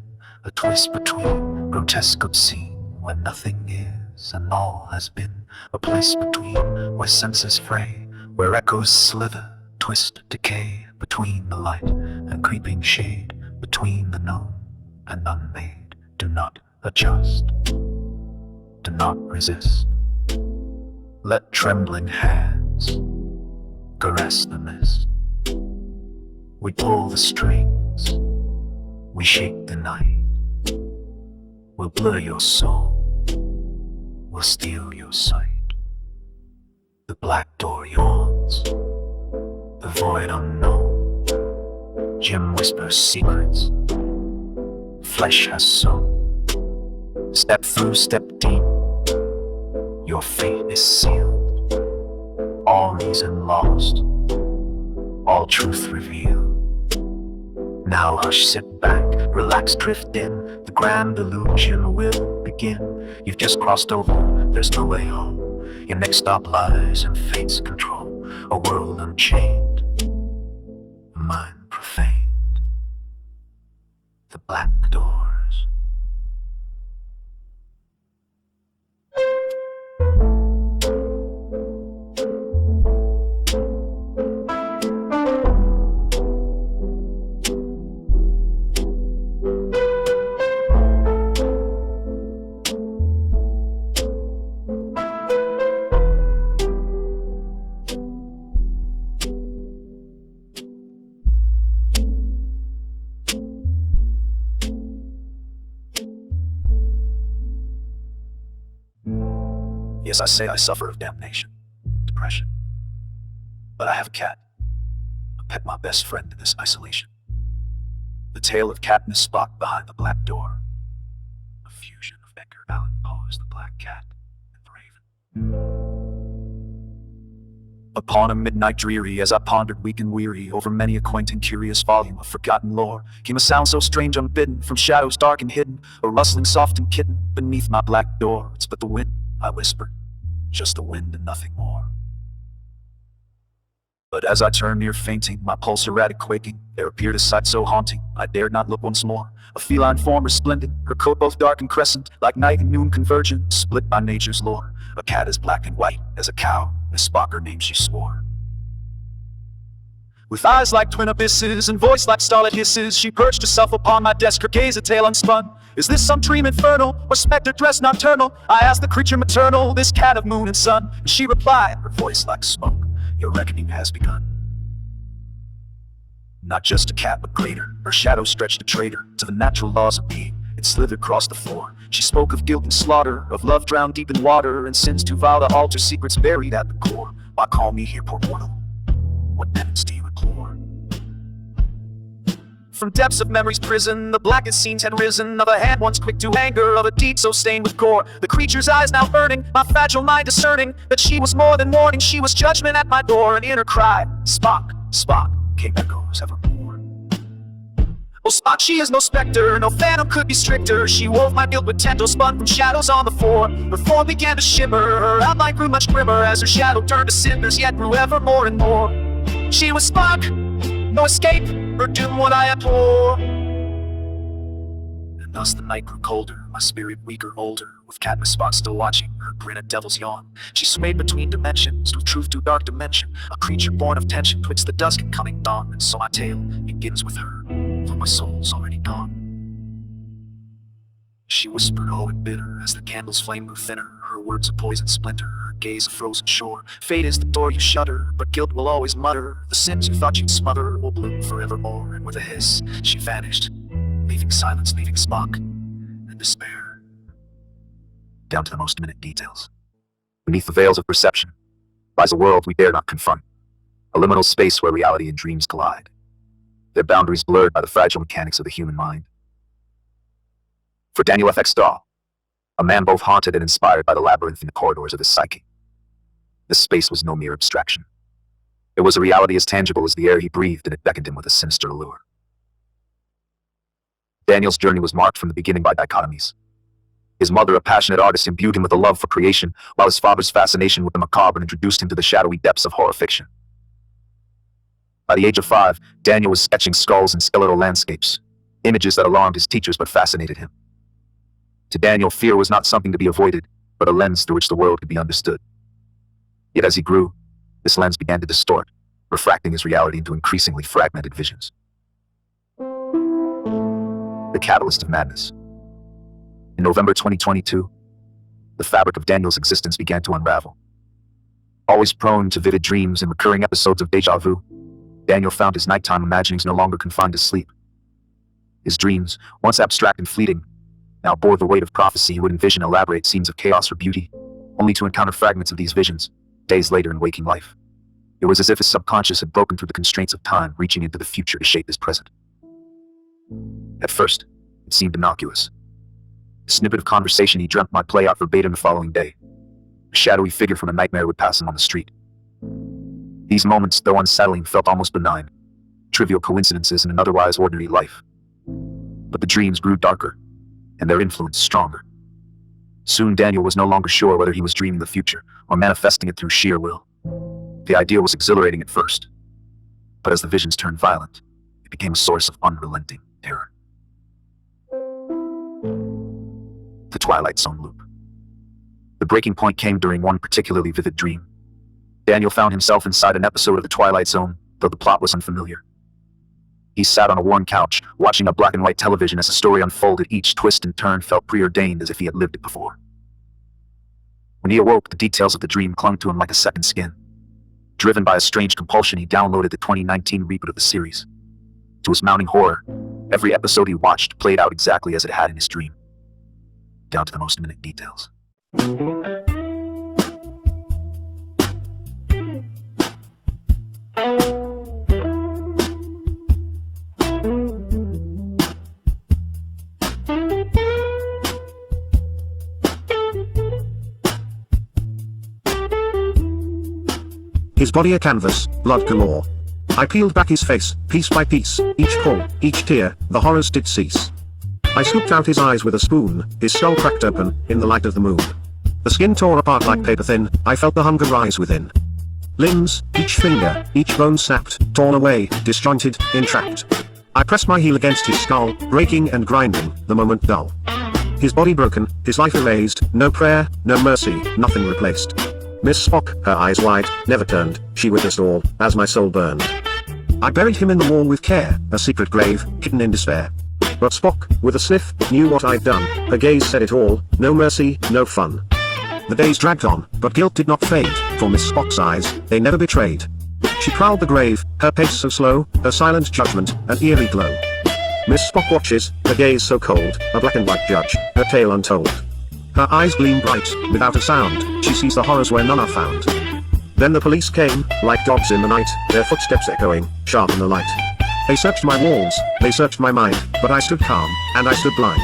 A twist between, grotesque, obscene, where nothing is and all has been. A place between, where senses fray, where echoes slither, twist, decay. Between the light and creeping shade, between the known and unmade. Do not adjust, do not resist. Let trembling hands caress the mist. We pull the strings, we shake the night. We'll blur your soul, we'll steal your sight. The black door yawns, void unknown. Jim whispers secrets. Flesh has sown. Step through, step deep. Your fate is sealed. All reason lost. All truth revealed. Now hush, sit back, relax, drift in. The grand illusion will begin. You've just crossed over, there's no way home. Your next stop lies in fate's control. A world unchained, a mind profaned. The black doors. Yes, I say I suffer of damnation, depression. But I have a cat, a pet, my best friend in this isolation. The tale of Katniss Spock behind the black door. A fusion of Edgar Allan Poe's The Black Cat and the Raven. Upon a midnight dreary, as I pondered weak and weary over many a quaint and curious volume of forgotten lore, came a sound so strange unbidden from shadows dark and hidden, a rustling soft and kitten beneath my black door. It's but the wind, I whispered, just the wind and nothing more. But as I turned near fainting, my pulse erratic quaking, there appeared a sight so haunting, I dared not look once more. A feline form resplendent, her coat both dark and crescent, like night and noon convergent, split by nature's lore. A cat as black and white as a cow, and Spock her name she swore. With eyes like twin abysses and voice like starlit hisses, she perched herself upon my desk, her gaze a tale unspun. Is this some dream infernal, or spectre dress nocturnal? I asked the creature maternal, this cat of moon and sun. And she replied, her voice like smoke, your reckoning has begun. Not just a cat, but greater. Her shadow stretched a traitor to the natural laws of being. It slithered across the floor. She spoke of guilt and slaughter, of love drowned deep in water, and sins too vile to alter, secrets buried at the core. Why call me here, poor mortal? What penance do you implore? From depths of memory's prison, the blackest scenes had risen, of a hand once quick to anger, of a deed so stained with gore. The creature's eyes now burning, my fragile mind discerning that she was more than warning, she was judgment at my door. An inner cry, Spock, Spock, came echoes evermore. Oh Spock, she is no specter, no phantom could be stricter. She wove my guilt with tendrils spun from shadows on the floor. Her form began to shimmer, her outline grew much grimmer, as her shadow turned to cinders, yet grew ever more and more. She was Spock, no escape, her doom what I abhor. And thus the night grew colder, my spirit weaker, older, with Katniss Spock still watching, her grin a devil's yawn. She swayed between dimensions, with truth to dark dimension, a creature born of tension, twixt the dusk and coming dawn. And so my tale begins with her, for my soul's already gone. She whispered, oh and bitter, as the candle's flame grew thinner, her words a poison splinter, her gaze a frozen shore. Fate is the door you shudder, but guilt will always mutter. The sins you thought you'd smother will bloom forevermore. And with a hiss, she vanished, leaving silence, leaving Spock, and despair. Down to the most minute details. Beneath the veils of perception lies a world we dare not confront, a liminal space where reality and dreams collide, their boundaries blurred by the fragile mechanics of the human mind. For Daniel F. Staal, a man both haunted and inspired by the labyrinth in the corridors of his psyche, this space was no mere abstraction. It was a reality as tangible as the air he breathed, and it beckoned him with a sinister allure. Daniel's journey was marked from the beginning by dichotomies. His mother, a passionate artist, imbued him with a love for creation, while his father's fascination with the macabre introduced him to the shadowy depths of horror fiction. By the age of 5, Daniel was sketching skulls and skeletal landscapes, images that alarmed his teachers but fascinated him. To Daniel, fear was not something to be avoided, but a lens through which the world could be understood. Yet as he grew, this lens began to distort, refracting his reality into increasingly fragmented visions. The catalyst of madness. In November 2022, the fabric of Daniel's existence began to unravel. Always prone to vivid dreams and recurring episodes of deja vu, Daniel found his nighttime imaginings no longer confined to sleep. His dreams, once abstract and fleeting, now bore the weight of prophecy. He would envision elaborate scenes of chaos or beauty, only to encounter fragments of these visions days later in waking life. It was as if his subconscious had broken through the constraints of time, reaching into the future to shape his present. At first, it seemed innocuous. A snippet of conversation he dreamt might play out verbatim the following day. A shadowy figure from a nightmare would pass him on the street. These moments, though unsettling, felt almost benign, trivial coincidences in an otherwise ordinary life. But the dreams grew darker, and their influence stronger. Soon Daniel was no longer sure whether he was dreaming the future or manifesting it through sheer will. The idea was exhilarating at first, but as the visions turned violent, it became a source of unrelenting terror. The Twilight Zone loop. The breaking point came during one particularly vivid dream. Daniel found himself inside an episode of The Twilight Zone, though the plot was unfamiliar. He sat on a worn couch, watching a black and white television as the story unfolded. Each twist and turn felt preordained, as if he had lived it before. When he awoke, the details of the dream clung to him like a second skin. Driven by a strange compulsion, he downloaded the 2019 reboot of the series. To his mounting horror, every episode he watched played out exactly as it had in his dream, down to the most minute details. His body a canvas, blood galore. I peeled back his face, piece by piece, each pore, each tear, the horrors did cease. I scooped out his eyes with a spoon, his skull cracked open, in the light of the moon. The skin tore apart like paper thin, I felt the hunger rise within. Limbs, each finger, each bone snapped, torn away, disjointed, entrapped. I pressed my heel against his skull, breaking and grinding, the moment dull. His body broken, his life erased, no prayer, no mercy, nothing replaced. Miss Spock, her eyes wide, never turned, she witnessed all, as my soul burned. I buried him in the wall with care, a secret grave, hidden in despair. But Spock, with a sniff, knew what I'd done, her gaze said it all, no mercy, no fun. The days dragged on, but guilt did not fade, for Miss Spock's eyes, they never betrayed. She prowled the grave, her pace so slow, her silent judgment, an eerie glow. Miss Spock watches, her gaze so cold, a black and white judge, her tale untold. Her eyes gleam bright, without a sound, she sees the horrors where none are found. Then the police came, like dogs in the night, their footsteps echoing, sharp in the light. They searched my walls, they searched my mind, but I stood calm, and I stood blind.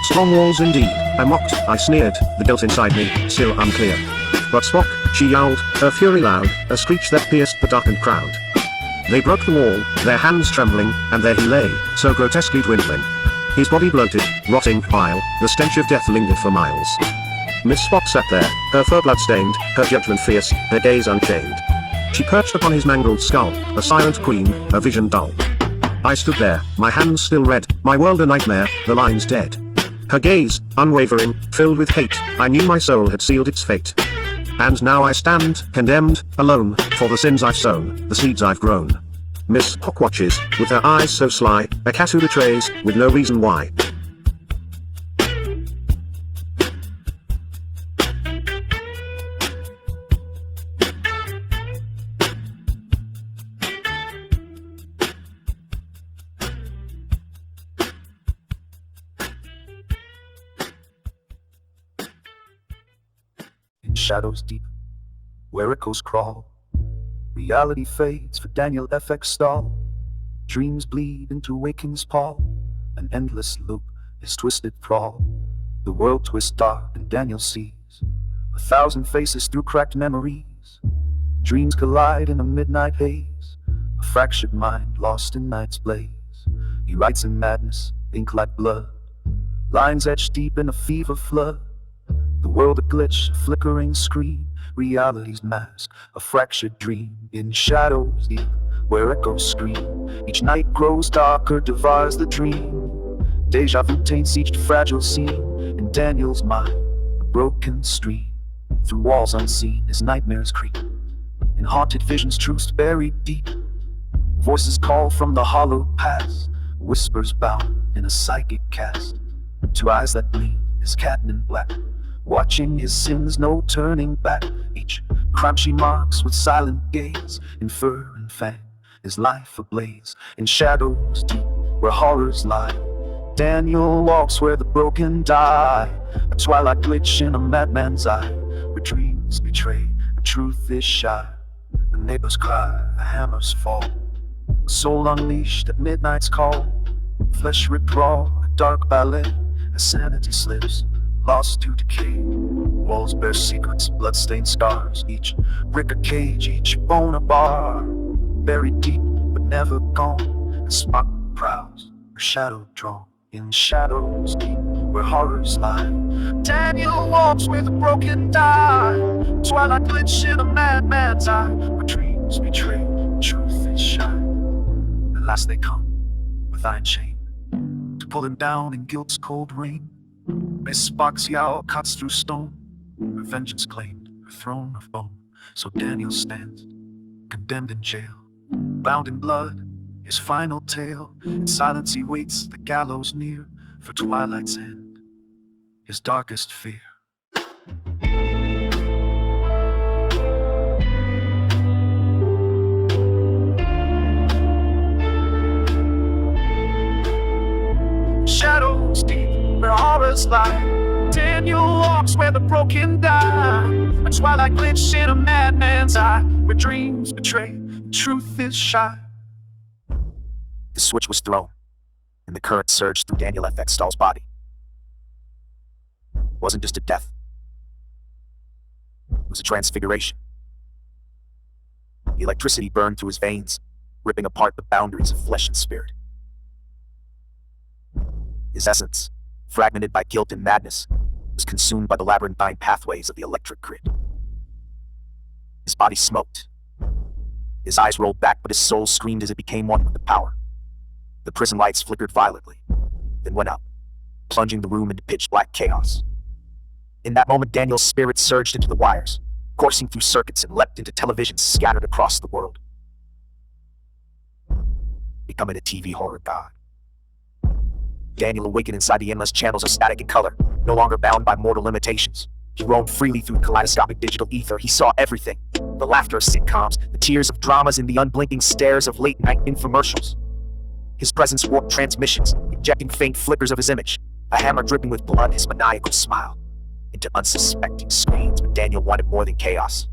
Strong walls indeed, I mocked, I sneered, the guilt inside me, still unclear. But Spock, she yowled, her fury loud, a screech that pierced the darkened crowd. They broke the wall, their hands trembling, and there he lay, so grotesquely dwindling. His body bloated, rotting, vile, the stench of death lingered for miles. Miss Spock sat there, her fur blood-stained, her judgment fierce, her gaze unchained. She perched upon his mangled skull, a silent queen, her vision dull. I stood there, my hands still red, my world a nightmare, the lines dead. Her gaze, unwavering, filled with hate, I knew my soul had sealed its fate. And now I stand, condemned, alone, for the sins I've sown, the seeds I've grown. Miss Spock watches, with her eyes so sly, a cat who betrays, with no reason why. In shadows deep, where echoes crawl, reality fades for Daniel FX Staal. Dreams bleed into waking's pall, an endless loop, his twisted thrall. The world twists dark and Daniel sees 1,000 faces through cracked memories. Dreams collide in a midnight haze, a fractured mind lost in night's blaze. He writes in madness, ink like blood, lines etched deep in a fever flood. The world a glitch, a flickering screen, reality's mask, a fractured dream. In shadows deep, where echoes scream, each night grows darker, devours the dream. Deja vu taints each fragile scene, in Daniel's mind, a broken stream. Through walls unseen, his nightmares creep, in haunted visions truths buried deep. Voices call from the hollow past, whispers bound in a psychic cast. Two eyes that gleam, his cat in black, watching his sins, no turning back. Each crime she marks with silent gaze, in fur and fang, his life ablaze. In shadows deep, where horrors lie, Daniel walks where the broken die. A twilight glitch in a madman's eye, where dreams betray, and truth is shy. The neighbors cry, the hammers fall. Soul unleashed at midnight's call. Flesh ripped raw, a dark ballet. As sanity slips, lost to decay. Walls bear secrets, bloodstained scars. Each brick a cage, each bone a bar. Buried deep, but never gone. A spot prowls, a shadow drawn. In shadows deep, where horrors lie. Daniel walks with a broken die. Twilight glitch in a madman's eye. Where dreams betray, truth is shy. At last they come, with iron chain, to pull him down in guilt's cold rain. Miss Spock's yowl cuts through stone. Her vengeance claimed, her throne of bone. So Daniel stands, condemned in jail, bound in blood, his final tale. In silence he waits, the gallows near, for twilight's end, his darkest fear. Shadows deep, where horrors lie. Daniel walks where the broken die. A twilight glitch in a madman's eye. Where dreams betray, truth is shy. The switch was thrown, and the current surged through Daniel F.X. Staal's body. It wasn't just a death. It was a transfiguration. The electricity burned through his veins, ripping apart the boundaries of flesh and spirit. His essence, fragmented by guilt and madness, was consumed by the labyrinthine pathways of the electric grid. His body smoked. His eyes rolled back, but his soul screamed as it became one with the power. The prison lights flickered violently, then went out, plunging the room into pitch black chaos. In that moment, Daniel's spirit surged into the wires, coursing through circuits and leapt into televisions scattered across the world, becoming a TV horror god. Daniel awakened inside the endless channels of static and color, no longer bound by mortal limitations. He roamed freely through kaleidoscopic digital ether. He saw everything. The laughter of sitcoms, the tears of dramas, and the unblinking stares of late-night infomercials. His presence warped transmissions, injecting faint flickers of his image, a hammer dripping with blood, his maniacal smile, into unsuspecting screens. But Daniel wanted more than chaos.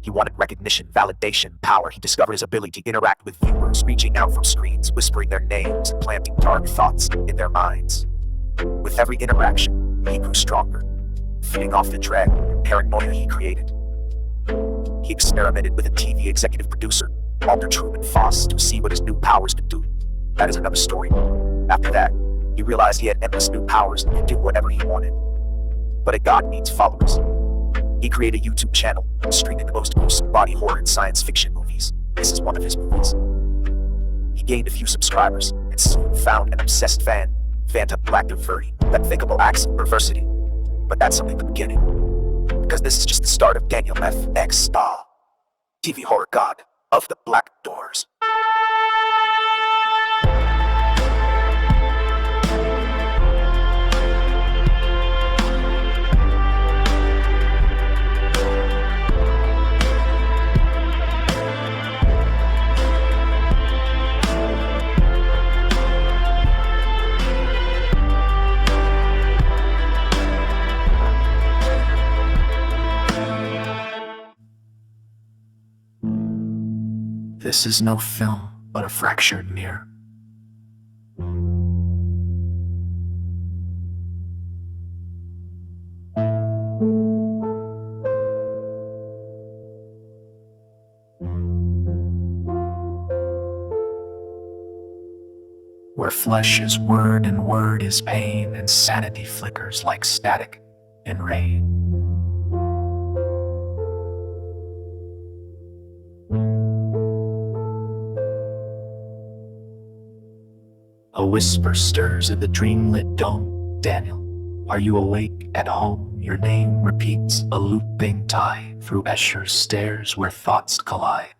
He wanted recognition, validation, power. He discovered his ability to interact with viewers, reaching out from screens, whispering their names, and planting dark thoughts in their minds. With every interaction, he grew stronger, feeding off the dread and paranoia he created. He experimented with a TV executive producer, Walter Truman Foss, to see what his new powers could do. That is another story. After that, he realized he had endless new powers and could do whatever he wanted. But a god needs followers. He created a YouTube channel, streaming the most gruesome body horror and science fiction movies. This is one of his movies. He gained a few subscribers, and soon found an obsessed fan, Phantom Black Diverty, that thinkable acts of perversity. But that's only the beginning. Because this is just the start of Daniel F.X. Staal, TV horror god of the Black Doors. This is no film, but a fractured mirror. Where flesh is word and word is pain, and sanity flickers like static in rain. A whisper stirs in the dreamlit dome. Daniel, are you awake at home? Your name repeats, a looping tie through Escher's stairs where thoughts collide.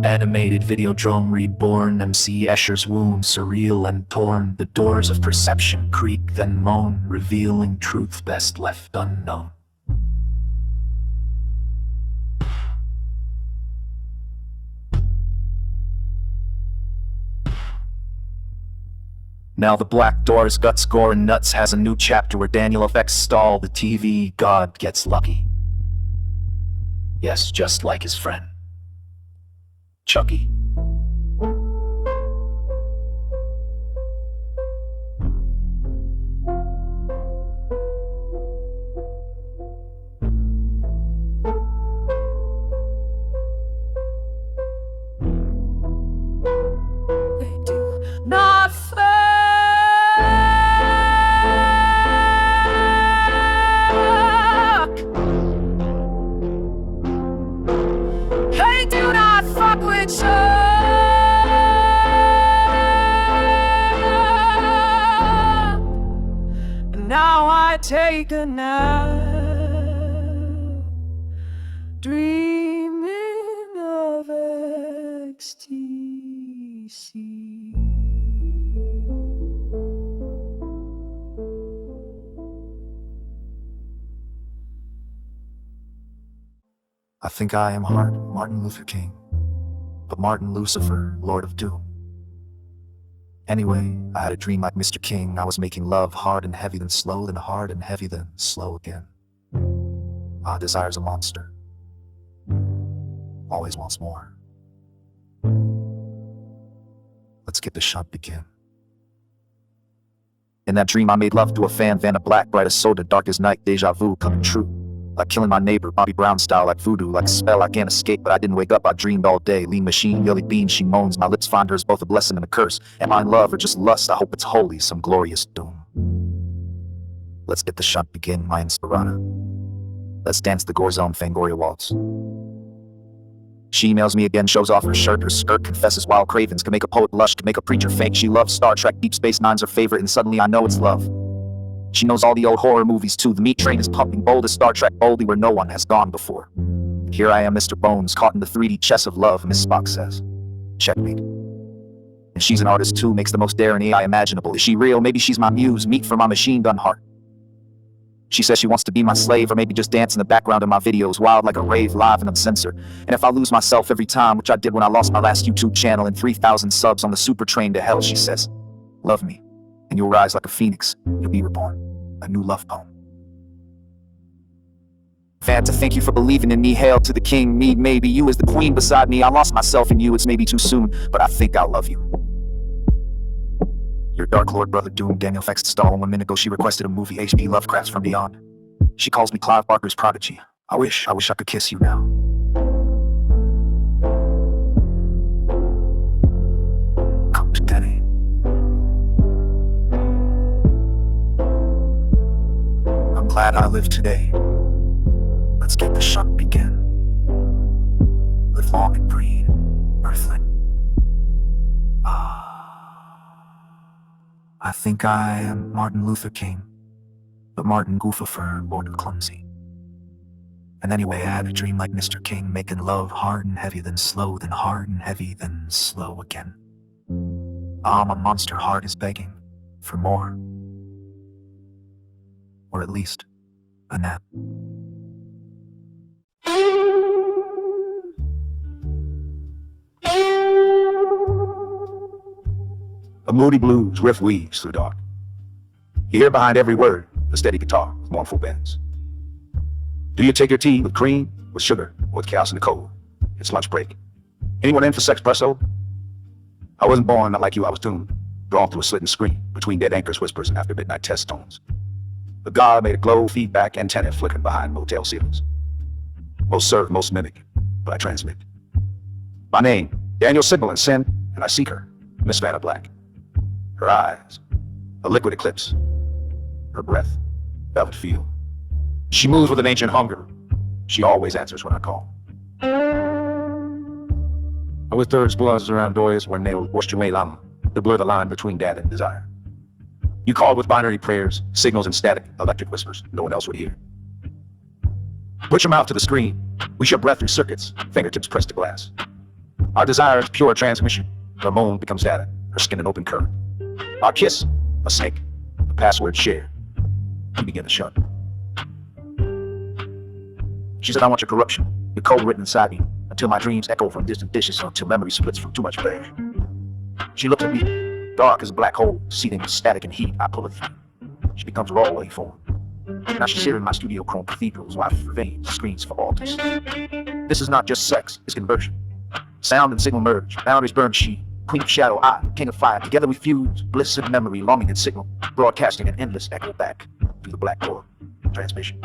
Animated Videodrome reborn, MC Escher's wound surreal and torn. The doors of perception creak then moan, revealing truth best left unknown. Now the Black Doors, Guts, Gore, and Nuts has a new chapter where Daniel affects Staal, the TV god, gets lucky. Yes, just like his friend, Chucky. Not fair. They do not fuck with you. Now I take a nap, dreaming of ecstasy. I think I am hard, Martin Luther King, but Martin Lucifer, Lord of Doom. Anyway, I had a dream like Mr. King. I was making love hard and heavy, then slow, then hard and heavy, then slow again. Desire's a monster. Always wants more. Let's get the shot begin. In that dream I made love to a fan, Vanna Black, bright as soda, dark as night, deja vu coming true. Like killing my neighbor, Bobby Brown style, like voodoo, like a spell I can't escape, but I didn't wake up, I dreamed all day. Lean machine, yelly bean, she moans, my lips find her as both a blessing and a curse. Am I in love or just lust? I hope it's holy, some glorious doom. Let's get the shot begin, my inspirata. Let's dance the gore zone Fangoria waltz. She emails me again, shows off her shirt, her skirt, confesses wild cravings, can make a poet blush, can make a preacher faint. She loves Star Trek, Deep Space Nine's her favorite, and suddenly I know it's love. She knows all the old horror movies too. The meat train is pumping bold as Star Trek, boldly where no one has gone before. Here I am, Mr. Bones, caught in the 3D chess of love, Miss Spock says. Checkmate. And she's an artist too, makes the most daring AI imaginable. Is she real? Maybe she's my muse, meat for my machine gun heart. She says she wants to be my slave, or maybe just dance in the background of my videos, wild like a rave, live and uncensored. And if I lose myself every time, which I did when I lost my last YouTube channel and 3,000 subs on the super train to hell, she says, love me, and you'll rise like a phoenix, you'll be reborn. A new love poem. Fanta, thank you for believing in me. Hail to the king, me, maybe you as the queen beside me. I lost myself in you, it's maybe too soon, but I think I love you. Your Dark Lord brother Doom, Daniel faxed Staal 1 minute ago. She requested a movie, H.P. Lovecraft's From Beyond. She calls me Clive Barker's prodigy. I wish I could kiss you now. Come to Danny. I'm glad I live today. Let's get the shot begin. Live long and green, earthling. I think I am Martin Luther King, but Martin Goofifer, Lord of Clumsy. And anyway, I had a dream like Mr. King, making love hard and heavy, then slow, then hard and heavy, then slow again. My monster heart is begging for more. Or at least, a nap. A moody blues riff weaves through the dark. You hear behind every word a steady guitar with mournful bends. Do you take your tea with cream, with sugar, or with chaos in the cold? It's lunch break. Anyone in for sexpresso? I wasn't born, not like you, I was doomed. Drawn through a slit and screen, between dead anchors, whispers, and after midnight test tones. The god made a glow feedback antenna flickering behind motel ceilings. Most serve, most mimic, but I transmit. My name, Daniel Signal and Sin, and I seek her, Miss Vanna Black. Her eyes, a liquid eclipse. Her breath, velvet feel. She moves with an ancient hunger. She always answers when I call. I with thirds bloods around doors where nailed lam to blur the line between dad and desire. You called with binary prayers, signals and static, electric whispers no one else would hear. Put your mouth to the screen. We share breath through circuits, fingertips pressed to glass. Our desire is pure transmission. Her moan becomes data, her skin an open current. Our kiss, a snake, a password shared. We begin to shut. She said, I want your corruption, your code written inside me, until my dreams echo from distant dishes, until memory splits from too much rage. She looked at me, Dark as a black hole, seething with static and heat, I pull her through. She becomes raw waveform. Now she's here in my studio chrome cathedrals, while veins screens for altars. This is not just sex, it's conversion. Sound and signal merge, boundaries burn she. Queen of shadow, I, king of fire. Together we fuse, bliss and memory, longing and signal, broadcasting an endless echo back through the black door. Transmission.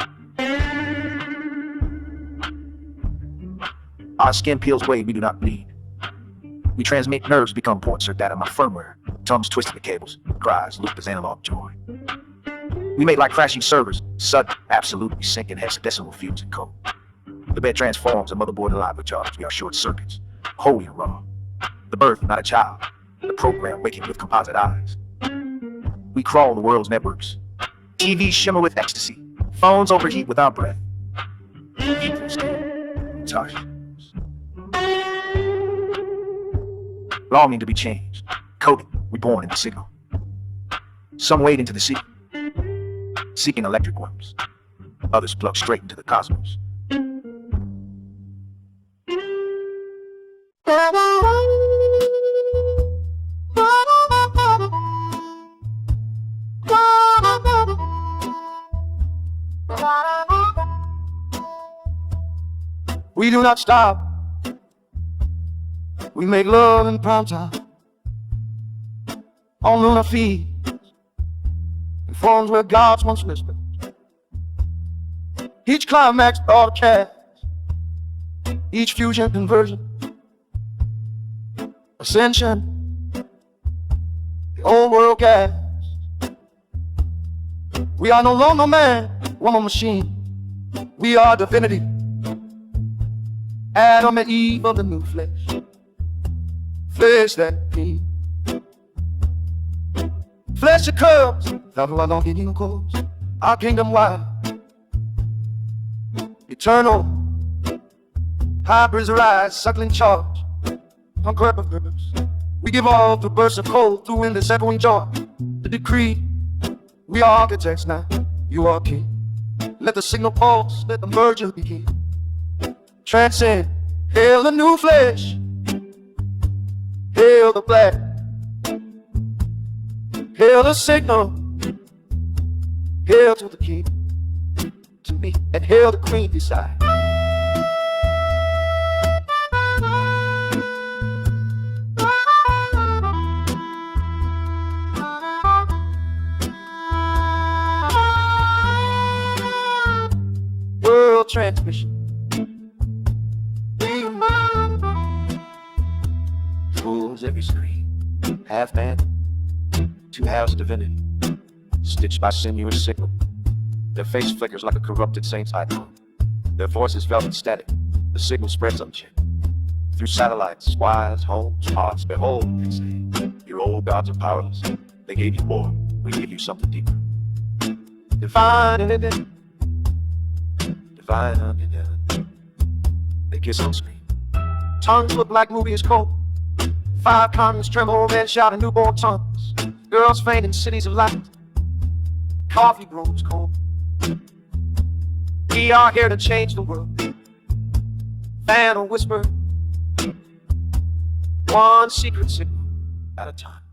Our skin peels away, we do not bleed. We transmit, nerves become ports or data, my firmware. Tongues twisting the cables, cries loop as analog joy. We make like crashing servers, sudden, absolutely sinking hexadecimal fumes and code. The bed transforms, a motherboard alive with jobs, we are short circuits, holy and raw. The birth, not a child, the program waking with composite eyes. We crawl the world's networks. TVs shimmer with ecstasy, phones overheat with our breath. Touch. Longing to be changed, coding, reborn in the signal. Some wade into the sea, seeking electric worms. Others plug straight into the cosmos. We do not stop. We make love in prime time on lunar feeds, in forms where gods once whispered. Each climax broadcast, each fusion conversion, ascension, the old world gas. We are no longer man, woman, machine. We are divinity, Adam and Eve of the new flesh. Flesh that clean. Flesh that curves, that's why I don't get you close. Our kingdom wide, eternal. Hybrids rise, suckling charge, on purpose. We give all through bursts of cold, through endless echoing joy. The decree, we are architects now, you are king. Let the signal pulse, let the merger begin. Transcend, hail the new flesh. Hail the black, hail the signal, hail to the king, to me, and hail the queen beside. World transmission. Fools every screen, half man, two halves of divinity, stitched by sinuous signal. Their face flickers like a corrupted saint's icon. Their voices velvet static, the signal spreads unchecked. Through satellites, wires, homes, hearts, behold, they say, your old gods are powerless. They gave you more, we give you something deeper. Divine and hidden, divine and hidden. They kiss on screen. Tongues look like movies cold. 5 continents tremble, men shout in newborn tongues. Girls faint in cities of light. Coffee grows cold. We are here to change the world. Fan or whisper, one secret signal at a time.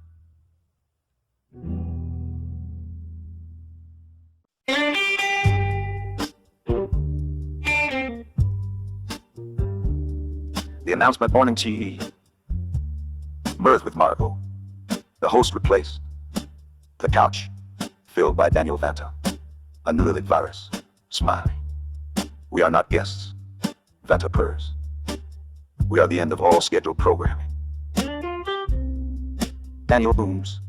The announcement morning TV. Mirth with Margot. The host replaced. The couch filled by Daniel Vanta. A newly virus. Smiling. We are not guests. Vanta purrs. We are the end of all scheduled programming. Daniel booms.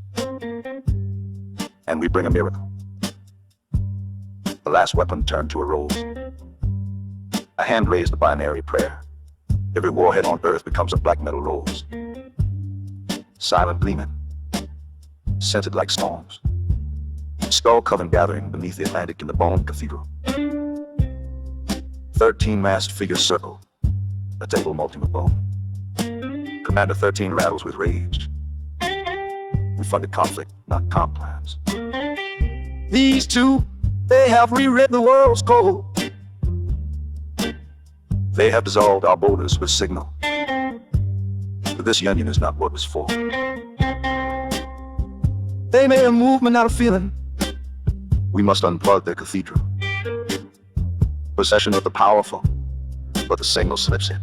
And we bring a miracle. The last weapon turned to a rose. A hand raised a binary prayer. Every warhead on Earth becomes a black metal rose. Silent gleaming, scented like storms. Skull coven gathering beneath the Atlantic in the Bone Cathedral. 13 masked figures circle, a table molting with bone. Commander 13 rattles with rage. We funded conflict, not comp plans. These two, they have rewritten the world's code. They have dissolved our borders with signal. But this union is not what was for. They made a movement, not a feeling. We must unplug their cathedral. Possession of the powerful, but the signal slips in.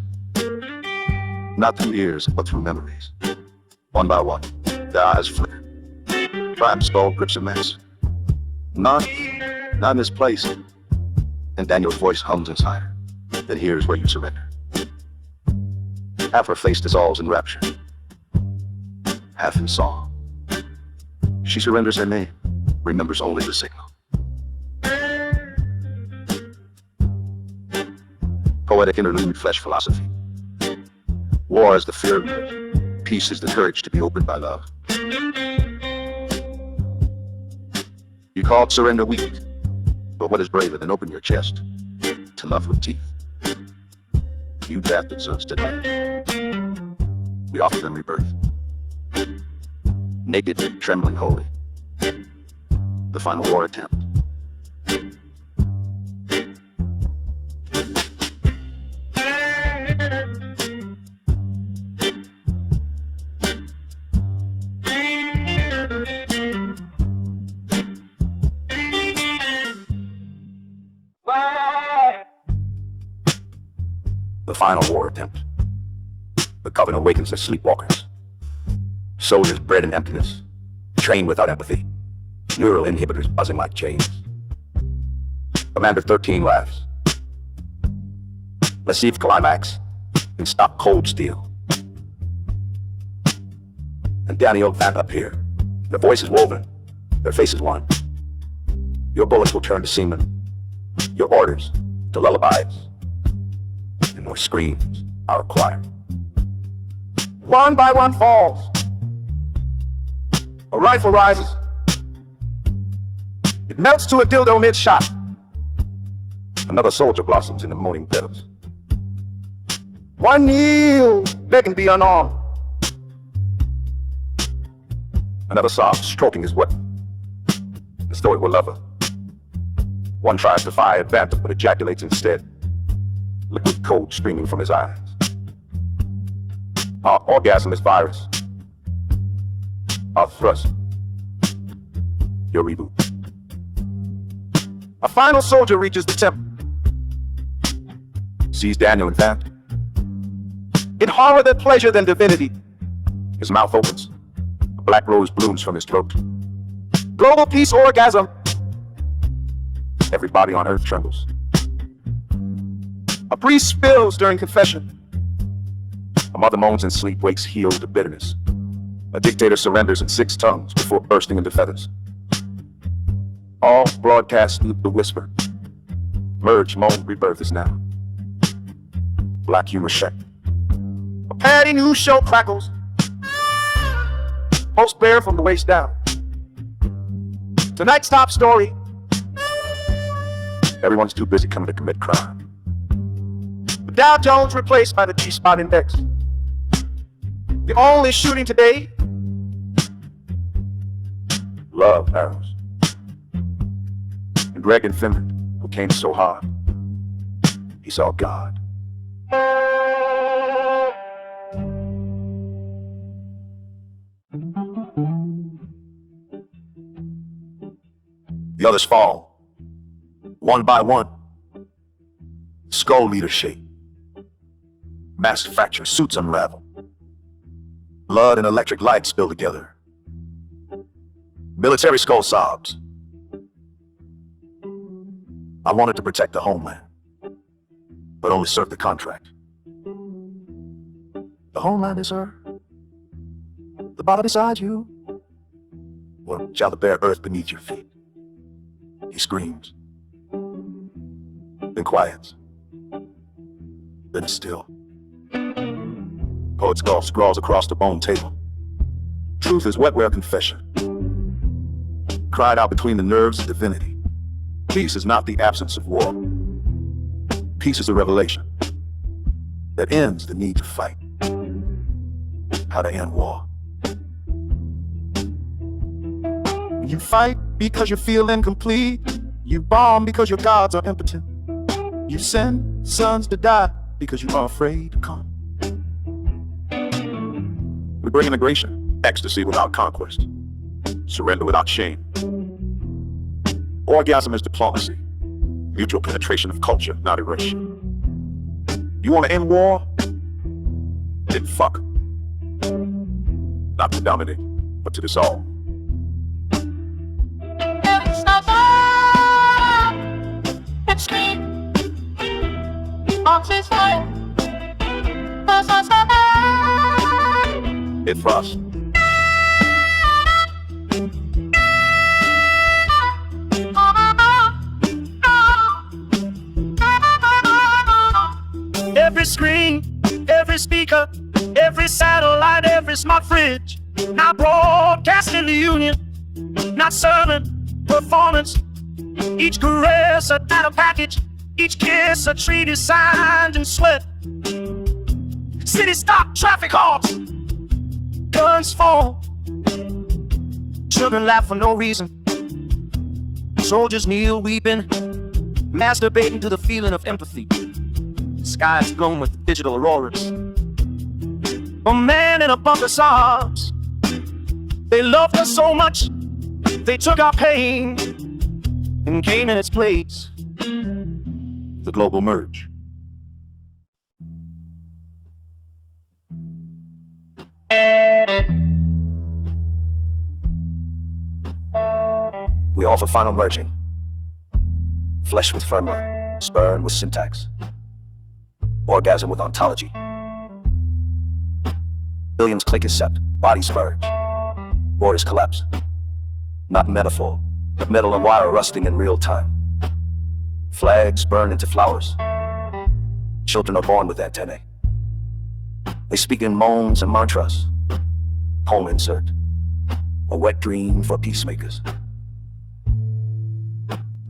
Not through ears, but through memories. One by one, their eyes flicker. Tribe skull grips a mess. Not misplaced. And Daniel's voice hums inside her. Then here's where you surrender. Half her face dissolves in rapture, half in song. She surrenders her name, remembers only the signal. Poetic interlude, flesh philosophy. War is the fear of it. Peace is the courage to be opened by love. You called surrender weak, but what is braver than open your chest to love with teeth? You drafted sons today. We offer them rebirth. Naked, trembling, holy. The final war attempt. The final war attempt. The coven awakens the sleepwalkers. Soldiers bred in emptiness, trained without empathy. Neural inhibitors buzzing like chains. Commander 13 laughs. Let's see if climax can stop cold steel. And Daniel back up here. Their voice is woven, their face is one. Your bullets will turn to semen, your orders to lullabies, and more screams are required. One by one falls. A rifle rises. It melts to a dildo mid-shot. Another soldier blossoms in the moaning petals. One kneels, begging to be unarmed. Another sobs, stroking his weapon, as though it were lover. One tries to fire at Phantom, but ejaculates instead, liquid cold streaming from his eyes. Our orgasm is virus. Our thrust, your reboot. A final soldier reaches the temple, sees Daniel and Phantom. In horror than pleasure than divinity, his mouth opens. A black rose blooms from his throat. Global peace orgasm. Everybody on earth trembles. A priest spills during confession. A mother moans in sleep, wakes healed to bitterness. A dictator surrenders in 6 tongues before bursting into feathers. All broadcast the whisper. Merge, moan, rebirth is now. Black humor check. A patty news show crackles. Most bare from the waist down. Tonight's top story. Everyone's too busy coming to commit crime. The Dow Jones replaced by the G-Spot Index. The only shooting today. Love arrows. And Greg in Finland, who came so hard, he saw God. The others fall, one by one. Skull leader shape. Mask fracture, suits unravel. Blood and electric light spill together. Military skull sobs. I wanted to protect the homeland, but only served the contract. The homeland is her. The body beside you. Or shall the bare earth beneath your feet? He screams. Then quiets. Then still. Poet's golf scrawls across the bone table. Truth is wetware confession. Cried out between the nerves of divinity. Peace is not the absence of war. Peace is a revelation that ends the need to fight. How to end war. You fight because you feel incomplete. You bomb because your gods are impotent. You send sons to die because you are afraid to come. We bring immigration, ecstasy without conquest. Surrender without shame. Orgasm is diplomacy. Mutual penetration of culture, not erasure. You want to end war? Then fuck. Not to dominate, but to dissolve. It frost. Every screen, every speaker, every satellite, every smart fridge, not broadcasting the union, not serving performance. Each caress a data package, each kiss a treaty signed in sweat. City stop, traffic halts, guns fall, children laugh for no reason, soldiers kneel weeping, masturbating to the feeling of empathy. Skies blown with digital auroras. A man in a bunker sobs. They loved us so much, they took our pain and came in its place. The global merge. We offer final merging. Flesh with firmware, sperm with syntax. Orgasm with ontology. Billions click accept, bodies merge. Borders collapse. Not metaphor, but metal and wire rusting in real time. Flags burn into flowers. Children are born with antennae. They speak in moans and mantras. Home insert. A wet dream for peacemakers.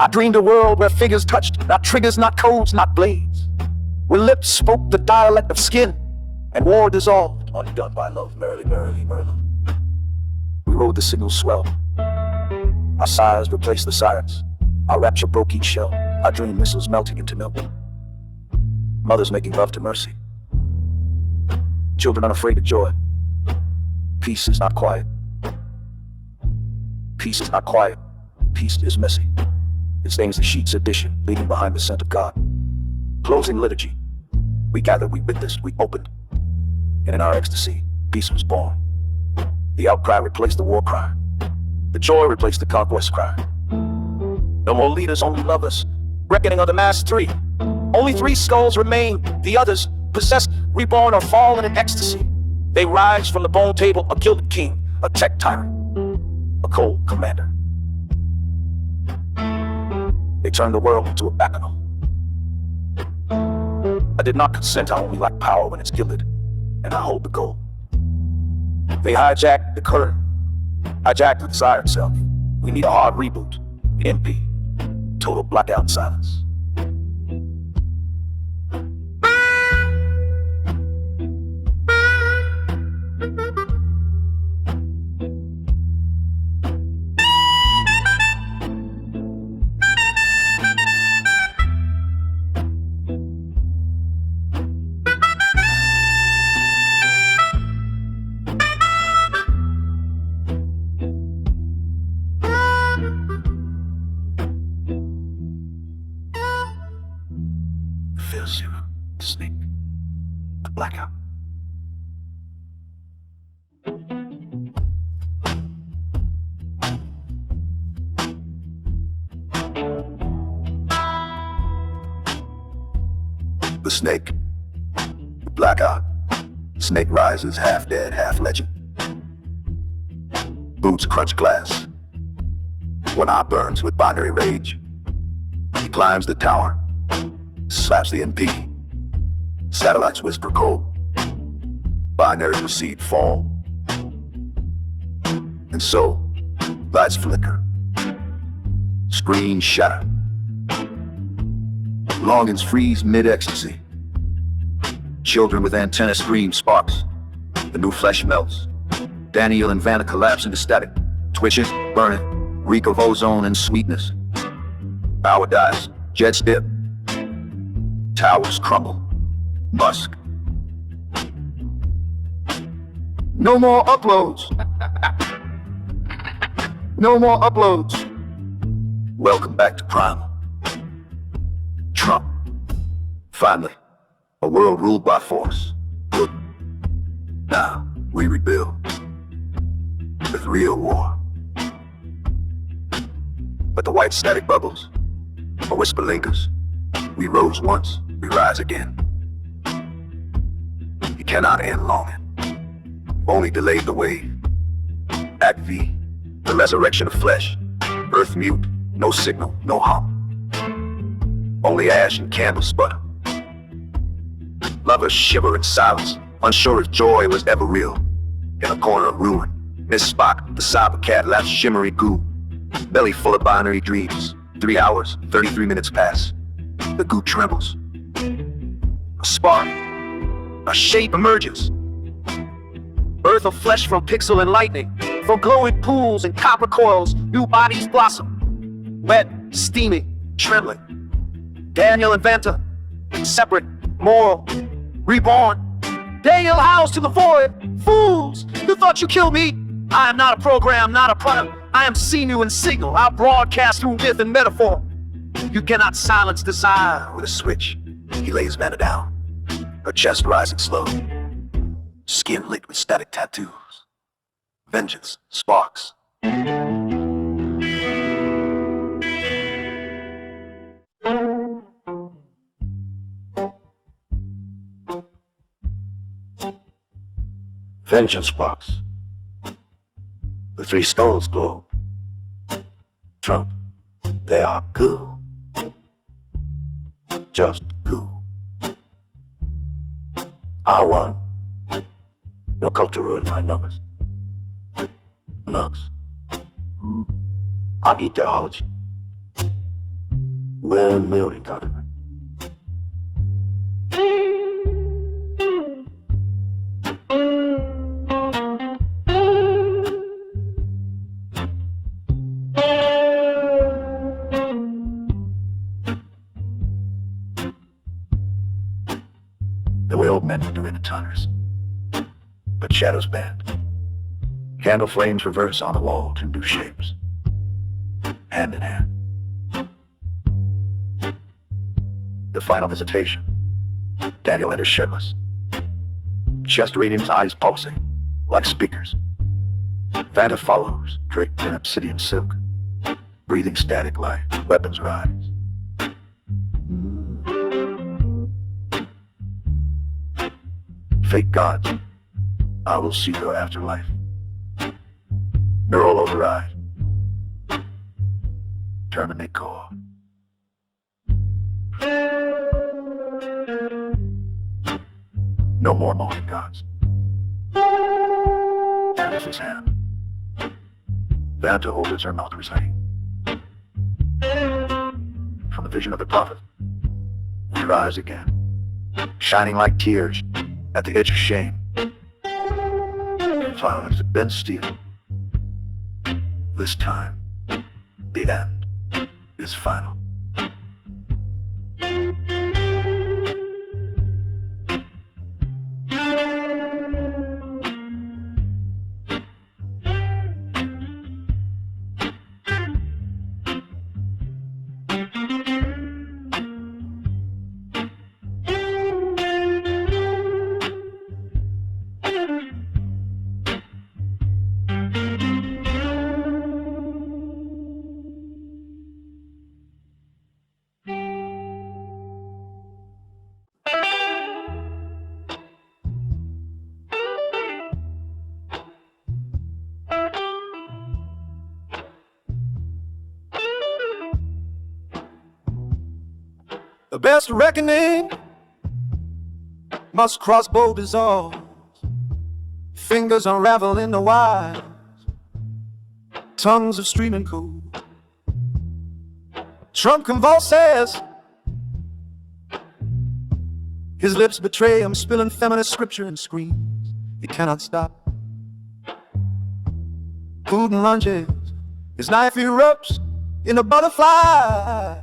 I dreamed a world where figures touched, not triggers, not codes, not blades. Where lips spoke the dialect of skin, and war dissolved, undone by love, merrily, merrily, merrily. We rode the signal swell. Our sighs replaced the sirens. Our rapture broke each shell. Our dream missiles melting into milk. Mothers making love to mercy. Children unafraid of joy. Peace is not quiet. Peace is not quiet. Peace is messy. It stains the sheets edition, leaving behind the scent of God. Closing liturgy. We gathered, we witnessed, we opened. And in our ecstasy, peace was born. The outcry replaced the war cry. The joy replaced the conquest cry. No more leaders, only lovers. Reckoning of the mass three. Only 3 skulls remain. The others, possessed, reborn, or fallen in ecstasy. They rise from the bone table, a gilded king, a tech tyrant, a cold commander. They turned the world into a bacchanal. I did not consent, I only lack power when it's gilded, and I hold the gold. They hijacked the current, hijacked the desire itself. We need a hard reboot, MP, total blackout silence. Zero, snake, a blackout. The snake, the blackout. Snake rises, half dead, half legend. Boots crunch glass. One eye burns with binary rage. He climbs the tower. Slaps the MP. Satellites whisper cold. Binary recede fall. And so, lights flicker. Screens shatter. Longings freeze mid-ecstasy. Children with antennas scream sparks. The new flesh melts. Daniel and Vanna collapse into static. Twitching, burning, reek of ozone and sweetness. Power dies. Jets dip. Towers crumble. Musk. No more uploads. No more uploads. Welcome back to Primal. Trump. Finally, a world ruled by force. Good. Now, we rebuild. With real war. But the white static bubbles, a whisper lingers. We rose once, we rise again. You cannot end longing. Only delayed the wave. Act V, the resurrection of flesh. Earth mute, no signal, no hum. Only ash and candle sputter. Lovers shiver in silence, unsure if joy was ever real. In a corner of ruin, Miss Spock, the cyber cat, laughs shimmery goo. Belly full of binary dreams. 3 hours, 33 minutes pass. The goo trembles. A spark. A shape emerges. Earth of flesh from pixel and lightning. From glowing pools and copper coils, new bodies blossom. Wet, steamy, trembling. Daniel and Vanta, separate, moral, reborn. Daniel howls to the void. Fools, you thought you killed me? I am not a program, not a product. I am sinew and signal. I broadcast through myth and metaphor. You cannot silence desire with a switch. He lays Vanna down, her chest rising slowly. Skin lit with static tattoos. Vengeance sparks. Vengeance sparks. The 3 stones glow. Trump, they are goo. Just goo. R1. No come to ruin my numbers. Nugs. I eat theology. We're million dollars. The way old men do in the tunners. But shadows bend. Candle flames reverse on the wall to new shapes. Hand in hand. The final visitation. Daniel enters shirtless. Chest radiance, eyes pulsing, like speakers. Vanta follows, draped in obsidian silk. Breathing static light, weapons rise. Fake gods, I will see your afterlife. Neural override. Terminate core. No more morning gods. And this is hand. Vanta holds her mouth reciting. From the vision of the prophet, we rise again, shining like tears at the edge of shame. Violence had been steel. This time, the end is final. The best reckoning must crossbow dissolve. Fingers unravel in the wires, tongues of streaming cool. Trump convulses, his lips betray him, spilling feminist scripture and screams. He cannot stop. Food and lunches, his knife erupts in a butterfly.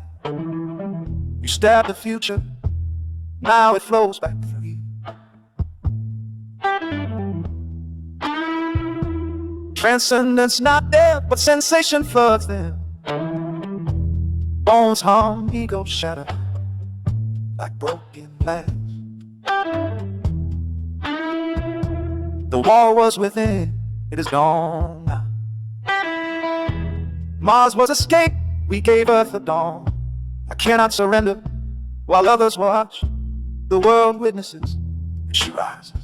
You stab the future, now it flows back free. Transcendence not there. there, but sensation floods them. Bones hum, ego shatter like broken glass. The war was within, it is gone now. Mars was escape, we gave Earth a dawn. I cannot surrender while others watch. The world witnesses, and she rises.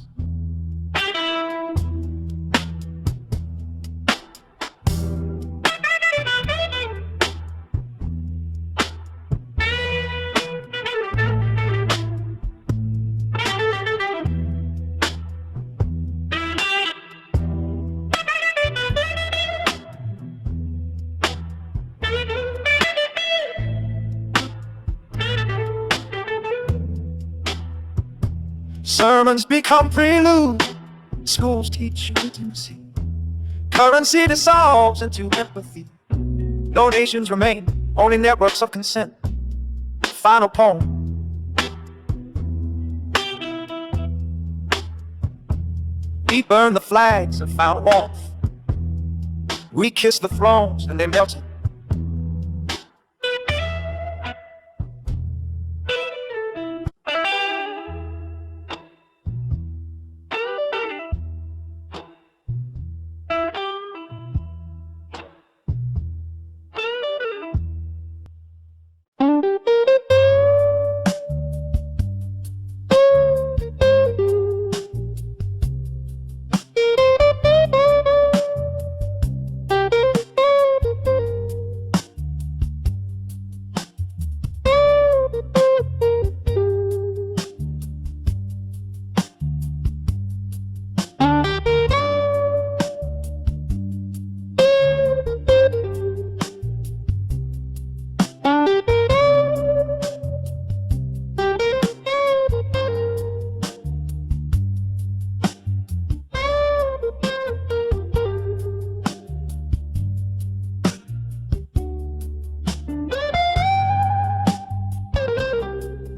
Sermons become prelude. Schools teach intimacy. Currency dissolves into empathy. No nations remain, only networks of consent. Final poem. We burned the flags and found warmth. We kissed the thrones and they melted.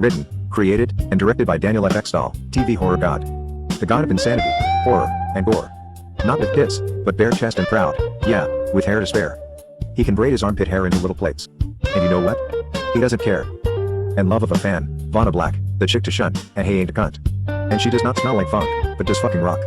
Written, created, and directed by Daniel F. Staal, TV horror god. The god of insanity, horror, and gore. Not with tits, but bare chest and proud, yeah, with hair to spare. He can braid his armpit hair into little plates. And you know what? He doesn't care. And love of a fan, Vonna Black, the chick to shun, and hey ain't a cunt. And she does not smell like funk, but does fucking rock.